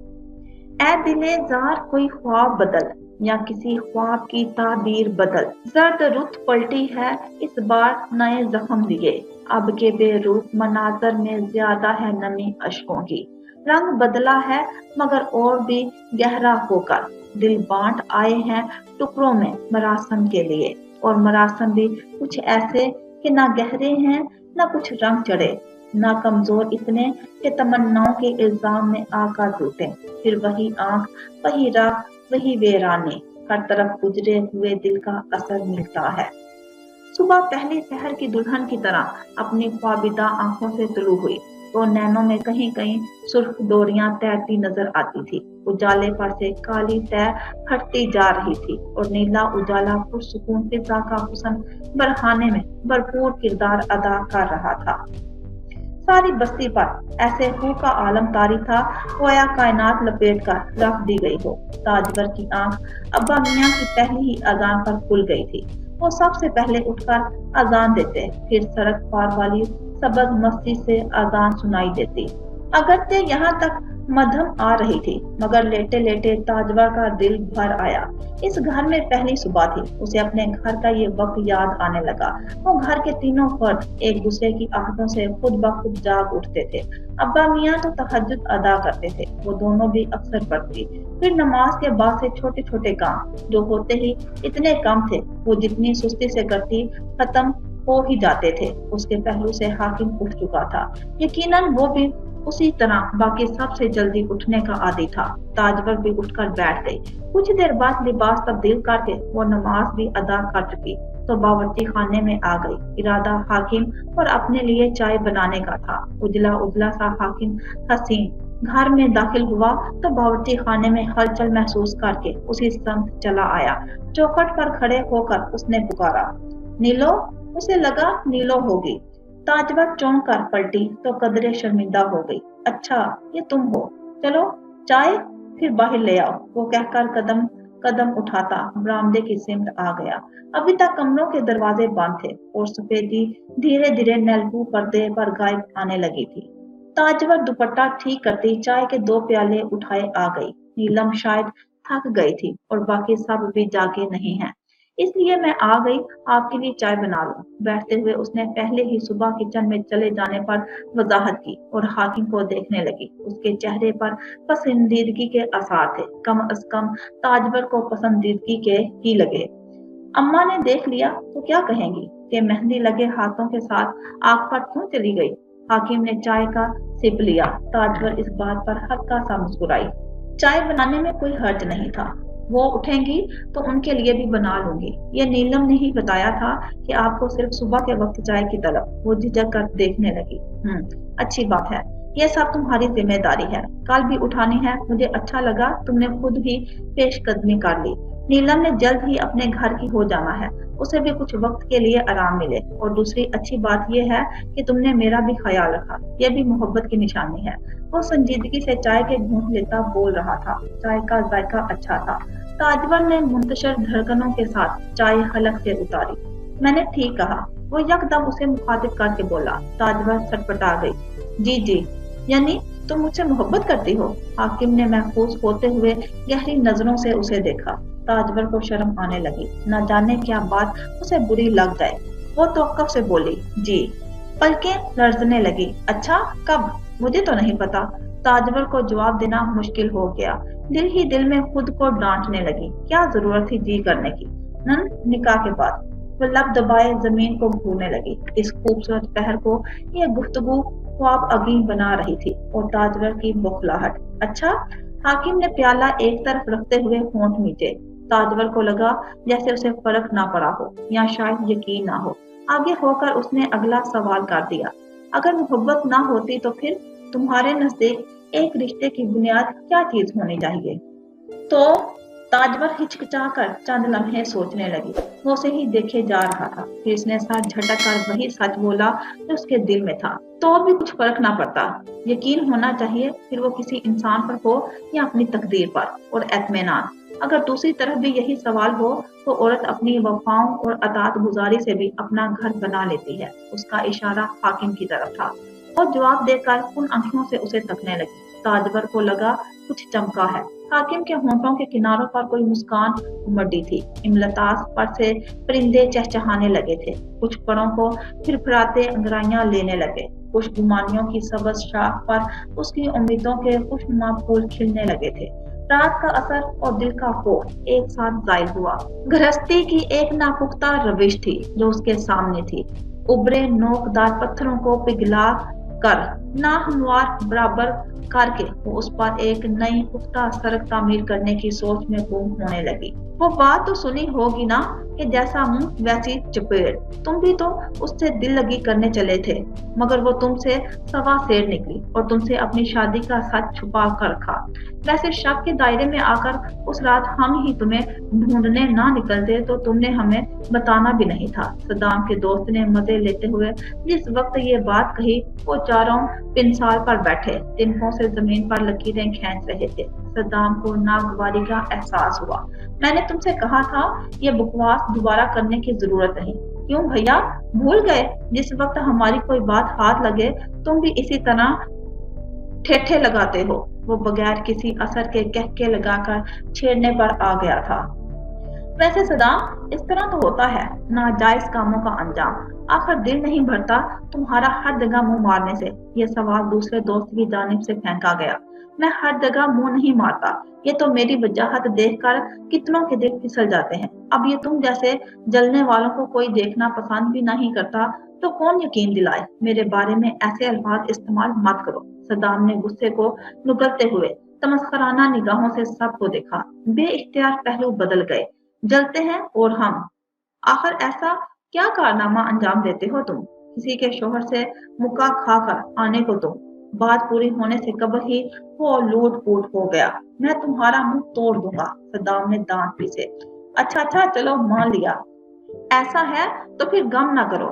ऐ दिले जार कोई ख्वाब बदल, या किसी ख्वाब की ताबीर बदल। जर्द रुत पलटी है इस बार नए जख्म लिए, अब के बेरूप मनाजर में ज्यादा है नमी अश्कों की। रंग बदला है मगर और भी गहरा होकर, दिल बांट आए हैं टुकड़ों में मरासम के लिए। और मरासम भी कुछ ऐसे कि ना गहरे हैं ना कुछ रंग चढ़े, ना कमजोर इतने कि तमन्नाओं के इल्जाम में आकर टूटे। फिर वही आंख, वही राह, वही वीरानी, हर तरफ गुजरे हुए दिल का असर मिलता है। सुबह पहले शहर की दुल्हन की तरह अपनी ख्वाबिदा आंखों से तुलू हुई तो नैनों में कहीं कहीं सुर्ख डोरियां तैरती नजर आती थी। उजाले पर से काली तय हटती जा रही थी और नीला उजाला पुरसुकून फिजा का हुस्न बरहाने में भरपूर किरदार अदा कर रहा था। सारी बस्ती पर ऐसे हू का आलम तारी था गोया कायनात लपेट कर रख दी गई हो। ताजवर की आंख अब्बा मियाँ की पहली ही अजान पर खुल गई थी। वो सबसे पहले उठकर अजान देते, फिर सड़क पार वाली सबज मस्जिद से अजान सुनाई देती। अगरचे यहाँ तक मध्यम आ रही थी, मगर लेटे लेटे ताजवर का दिल भर आया। इस घर में पहली सुबह थी। उसे अपने घर का ये वक्त याद आने लगा। वो घर के तीनों फर्द एक दूसरे की आहटों से खुद ब खुद जाग उठते थे। अब्बा मियाँ तो तहज्जुद अदा करते थे, वो दोनों भी अक्सर पढ़ती। फिर नमाज के बाद से छोटे छोटे काम जो होते ही इतने कम थे, वो जितनी सुस्ती से करती खत्म हो ही जाते थे। उसके पहलू से हाकिम उठ चुका था। यकीनन वो भी उसी तरह बाकी सबसे जल्दी उठने का आदी था। ताजवर भी उठकर बैठ गई। कुछ देर बाद लिबास तब्दील करके वो नमाज भी अदा कर चुकी तो बावर्ची खाने में आ गई। इरादा हाकिम और अपने लिए चाय बनाने का था। उजला उजला सा हाकिम हसीन घर में दाखिल हुआ तो बावर्ची खाने में हलचल महसूस करके उसी समत चला आया। चौखट पर खड़े होकर उसने पुकारा, नीलो। उसे लगा नीलो होगी। ताजवर चौंक कर पलटी तो कदरे शर्मिंदा हो गई। अच्छा, ये तुम हो, चलो चाय फिर बाहर ले आओ। वो कहकर कदम कदम उठाता बरामदे की सिमत आ गया। अभी तक कमरों के दरवाजे बंद थे और सफेदी धीरे धीरे नलबू पर्दे पर गायब आने लगी थी। ताजवर दुपट्टा ठीक करती चाय के 2 प्याले उठाए आ गई। नीलम शायद थक गई थी और बाकी सब भी जागे नहीं हैं, इसलिए मैं आ गई आपके लिए चाय बना लूं। बैठते हुए उसने पहले ही सुबह किचन में चले जाने पर वजाहत की और हाकिम को देखने लगी। उसके चेहरे पर पसंदीदगी के आसार थे। कम अज कम ताजवर को पसंदीदगी के ही लगे। अम्मा ने देख लिया तो क्या कहेंगी कि मेहंदी लगे हाथों के साथ आग पर क्यों चली गई। हाकिम ने चाय का सिप लिया। ताजवर इस बात पर हल्का सा मुस्कुराई। चाय बनाने में कोई हर्ज नहीं था। वो उठेंगी तो उनके लिए भी बना लूंगी। ये नीलम ने ही बताया था कि आपको सिर्फ सुबह के वक्त चाय की तलब। वो झिझक कर देखने लगी। अच्छी बात है, ये सब तुम्हारी जिम्मेदारी है, कल भी उठानी है। मुझे अच्छा लगा तुमने खुद ही पेशकदमी कर ली। नीलम ने जल्द ही अपने घर की हो जाना है, उसे भी कुछ वक्त के लिए आराम मिले। और दूसरी अच्छी बात यह है कि तुमने मेरा भी ख्याल रखा, यह भी मोहब्बत की निशानी है। वो संजीदगी से चाय के घूंट लेता बोल रहा था। चाय का जायका अच्छा था। ताजवर ने मुंतशिर धड़कनों के साथ चाय हलक से उतारी। मैंने ठीक कहा, वो यकदम उसे मुखातिब करके बोला। ताजवर सटपटा गई। जी जी, यानी तुम मुझसे मोहब्बत करती हो? हाकिम ने महफूज होते हुए गहरी नजरों से उसे देखा। ताजवर को शर्म आने लगी, न जाने क्या बात उसे बुरी लग जाए। वो तौक़्क़ुफ़ से बोली, जी। पलकें लरजने लगी। अच्छा, कब? मुझे तो नहीं पता। ताजवर को जवाब देना मुश्किल हो गया। दिल ही दिल में खुद को डांटने लगी। क्या जरूरत थी जी करने की? निकाह के बाद। वो लब दबाए जमीन को घूरने लगी। इस खूबसूरत पहर को यह गुफ्तगू ख्वाब अगीन बना रही थी और ताजवर की बौखलाहट। अच्छा? हाकिम ने प्याला एक तरफ रखते हुए होंठ मीचे। ताजवर को लगा जैसे उसे फर्क ना पड़ा हो या शायद यकीन ना हो। आगे होकर उसने अगला सवाल कर दिया। अगर मोहब्बत ना होती तो फिर तुम्हारे नजदीक एक रिश्ते की बुनियाद क्या चीज होनी चाहिए? तो ताजवर हिचकिचा कर चंद लम्हे सोचने लगी। वो उसे ही देखे जा रहा था। फिर उसने सर झटक कर वही सच बोला जो उसके दिल में था। तो भी कुछ फर्क ना पड़ता। यकीन होना चाहिए, फिर वो किसी इंसान पर हो या अपनी तकदीर पर, और इत्मीनान। अगर दूसरी तरफ भी यही सवाल हो तो औरत अपनी वफाओं और अतात गुजारी से भी अपना घर बना लेती है। उसका इशारा हाकिम की तरफ था। वो जवाब देकर उन आंखों से उसे तकने लगी। ताजवर को लगा कुछ चमका है। हाकिम के होंठों के किनारों पर कोई मुस्कान उमड़ी थी। इमलतास पर से परिंदे चहचहाने लगे थे। कुछ परों को फिरफिराते अंगड़ाइयां लेने लगे। कुछ गुमानियों की सबज शाख पर उसकी उम्मीदों के खुशनुमा फूल खिलने लगे थे। रात का असर और दिल का खौफ एक साथ जाहिर हुआ। गृहस्थी की एक नापुख्ता रविश थी जो उसके सामने थी। उबरे नोकदार पत्थरों को पिघला कर नाहमवार बराबर करके वो उस पर एक नई पुख्ता सड़क तामीर करने की सोच में गुम होने लगी। वो बात तो सुनी होगी ना कि जैसा मुंह वैसी चपेट। तुम भी तो उससे दिल लगी करने चले थे, मगर वो तुमसे सवा सेर निकली और तुमसे अपनी शादी का सच छुपा कर रखा। वैसे शक के दायरे में आकर उस रात हम ही तुम्हें ढूंढने ना निकलते तो तुमने हमें बताना भी नहीं था। सदाम के दोस्त ने मजे लेते हुए जिस वक्त ये बात कही, वो चारों पिनसाल पर बैठे तिनकों से जमीन पर लकीरें खींच रहे थे। सदाम को नागवारी का एहसास हुआ। मैंने तुमसे कहा था ये बकवास दोबारा करने की जरूरत नहीं। क्यों भैया, भूल गए? जिस वक्त हमारी कोई बात हाथ लगे तुम भी इसी तरह ठेठे लगाते हो। वो बगैर किसी असर के कहके लगाकर छेड़ने पर आ गया था। वैसे सदाम, इस तरह तो होता है नाजायज कामों का अंजाम। आखिर दिल नहीं भरता तुम्हारा हर जगह मुंह मारने से। ये सवाल दूसरे दोस्त की जानिब से फेंका गया। मैं हर जगह मुंह नहीं मारता। ये तो मेरी वजाहत देखकर कितनों के दिल फिसल जाते हैं। अब ये तुम जैसे जलने वालों को कोई देखना पसंद भी नहीं करता तो कौन यकीन दिलाए? मेरे बारे में ऐसे अल्फाज इस्तेमाल मत करो। सदाम ने गुस्से को नुगलते हुए तमस्कराना निगाहों से सबको देखा। बेइख्तियार पहलू बदल गए। जलते हैं और हम। आखिर ऐसा क्या कारनामा अंजाम देते हो तुम? किसी के शोहर से मुक्का खाकर आने को तुम। बात पूरी होने से कबल ही वो लूट फूट हो गया। मैं तुम्हारा मुंह तोड़ दूंगा। सदाम ने दांत पीसे। अच्छा अच्छा, चलो मान लिया। ऐसा है तो फिर गम ना करो।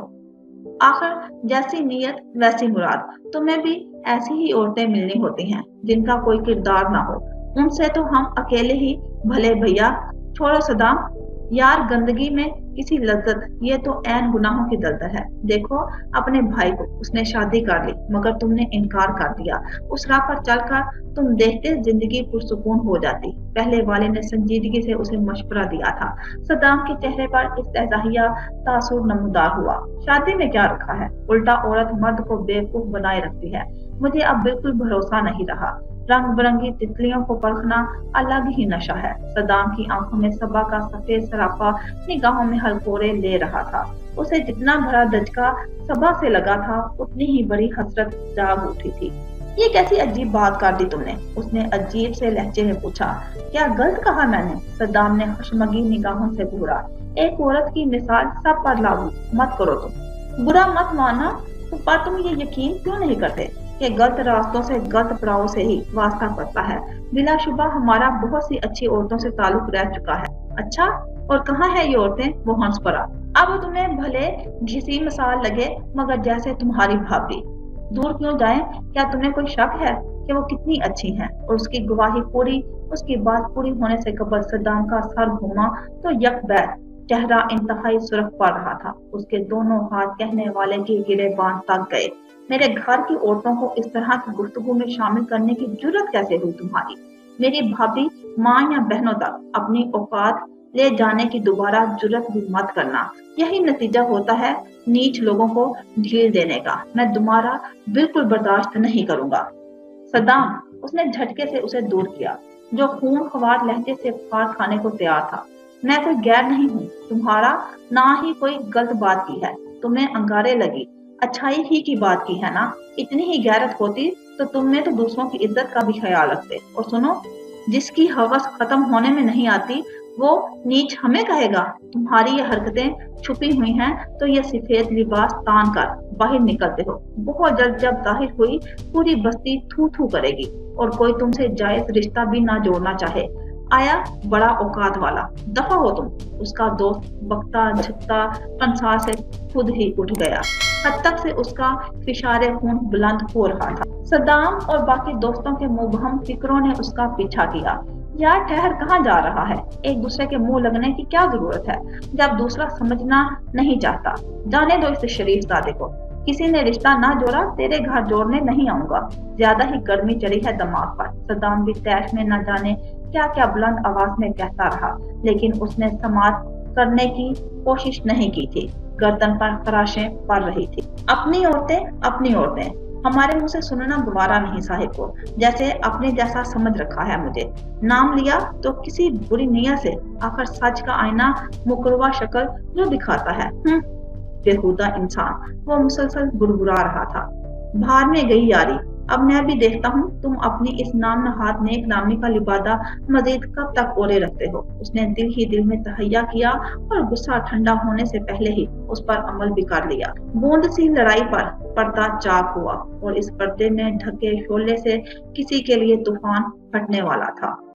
आखिर जैसी नीयत वैसी मुराद। तुम्हें भी ऐसी ही औरतें मिलनी होती हैं जिनका कोई किरदार ना हो। उनसे तो हम अकेले ही भले भैया। छोड़ो सदाम, यार गंदगी में किसी लज्जत, ये तो ऐन गुनाहों की दलदल है। देखो अपने भाई को, उसने शादी कर ली मगर तुमने इनकार कर दिया। उस राह पर चलकर तुम देखते जिंदगी पुरसुकून हो जाती। पहले वाले ने संजीदगी से उसे मशवरा दिया था। सदाम के चेहरे पर इस्तेज़ाहिया तासुर नमूदार हुआ। शादी में क्या रखा है? उल्टा औरत मर्द को बेवकूफ बनाए रखती है। मुझे अब बिल्कुल भरोसा नहीं रहा। रंग बिरंगी तितलियों को परखना अलग ही नशा है। सदाम की आंखों में सबा का सफेद सरापा निगाहों में हलकोरे ले रहा था। उसे जितना बड़ा दचका सबा से लगा था उतनी ही बड़ी हसरत जाग उठी थी। ये कैसी अजीब बात कर दी तुमने? उसने अजीब से लहजे में पूछा। क्या गलत कहा मैंने? सदाम ने खुशमगी निगाहों से घूरा। एक औरत की मिसाल सब पर लागू मत करो तुम। बुरा मत माना, पर तुम ये यकीन क्यों नहीं करते कि गलत रास्तों से गलत पड़ाव से ही वास्ता पड़ता है। बिलाशुबा हमारा बहुत सी अच्छी औरतों से ताल्लुक रह चुका है। अच्छा, और कहाँ है ये औरतें? वो हंस पड़ा। अब तुम्हें भले घिसी मिसाल लगे, मगर जैसे तुम्हारी भाभी। दूर क्यों जाएं? क्या तुम्हें कोई शक है कि वो कितनी अच्छी हैं? और उसकी बात पूरी होने से कबल सद्दाम का सर घूमा तो यकबैत चेहरा इंतहाई सुर्ख पड़ रहा था। उसके दोनों हाथ कहने वाले के गिरेबान तक गए। मेरे घर की औरतों को इस तरह की गुफ्तगू में शामिल करने की जुर्रत कैसे हुई तुम्हारी? मेरी भाभी, माँ या बहनों तक अपनी औकात ले जाने की दोबारा जुर्रत भी मत करना। यही नतीजा होता है नीच लोगों को ढील देने का। मैं दोबारा बिल्कुल बर्दाश्त नहीं करूंगा। सद्दाम, उसने झटके से उसे दूर किया, जो खून खवार लहजे से फाड़ खाने को तैयार था। मैं कोई गैर नहीं हूँ तुम्हारा, ना ही कोई गलत बात की है। तुम्हें अंगारे लगी, अच्छाई ही की बात की है ना? इतनी ही गैरत होती तो तुम में तो दूसरों की इज्जत का भी ख्याल रखते। और सुनो, जिसकी हवस खत्म होने में नहीं आती, वो नीच हमें कहेगा। तुम्हारी ये हरकतें छुपी हुई हैं तो ये सफेद लिबास तान कर बाहर निकलते हो। बहुत जल्द जब जाहिर हुई, पूरी बस्ती थू थू करेगी और कोई तुमसे जायज रिश्ता भी ना जोड़ना चाहे। आया बड़ा औकात वाला, दफा हो तुम। उसका दोस्त बकता झकता कंसार से खुद ही उठ गया। हद तक से उसका फिशारे खून बुलंद हो रहा था। सद्दाम और बाकी दोस्तों के मुबहम फिक्रों ने उसका पीछा किया। यार ठहर, कहाँ जा रहा है? एक दूसरे के मुंह लगने की क्या जरूरत है जब दूसरा समझना नहीं चाहता? जाने दो इस शरीफ सादे को। किसी ने रिश्ता ना जोड़ा, तेरे घर जोड़ने नहीं आऊंगा। ज्यादा ही गर्मी चढ़ी है दिमाग पर। सद्दाम भी तैश में न जाने क्या क्या बुलंद आवाज में कहता रहा, लेकिन उसने समात करने की कोशिश नहीं की थी। गर्दन पर खराशें पड़ रही थी। अपनी औरतें हमारे मुंह से सुनना गवारा नहीं साहिब को। जैसे अपने जैसा समझ रखा है मुझे। नाम लिया तो किसी बुरी नीयत से, आखिर सच का आईना मुकरवा शक्ल जो दिखाता है। बेहुदा इंसान, वो मुसलसल गुड़गुड़ा रहा था। बाहर में गई यारी, अब मैं भी देखता हूँ तुम अपनी इस नाम नहाद नेक नामी का लिबादा मजीद कब तक ओढ़े रखते हो। उसने दिल ही दिल में तहैया किया और गुस्सा ठंडा होने से पहले ही उस पर अमल भी कर लिया। बूंद सी लड़ाई पर पर्दा चाक हुआ और इस पर्दे में ढके शोले से किसी के लिए तूफान फटने वाला था।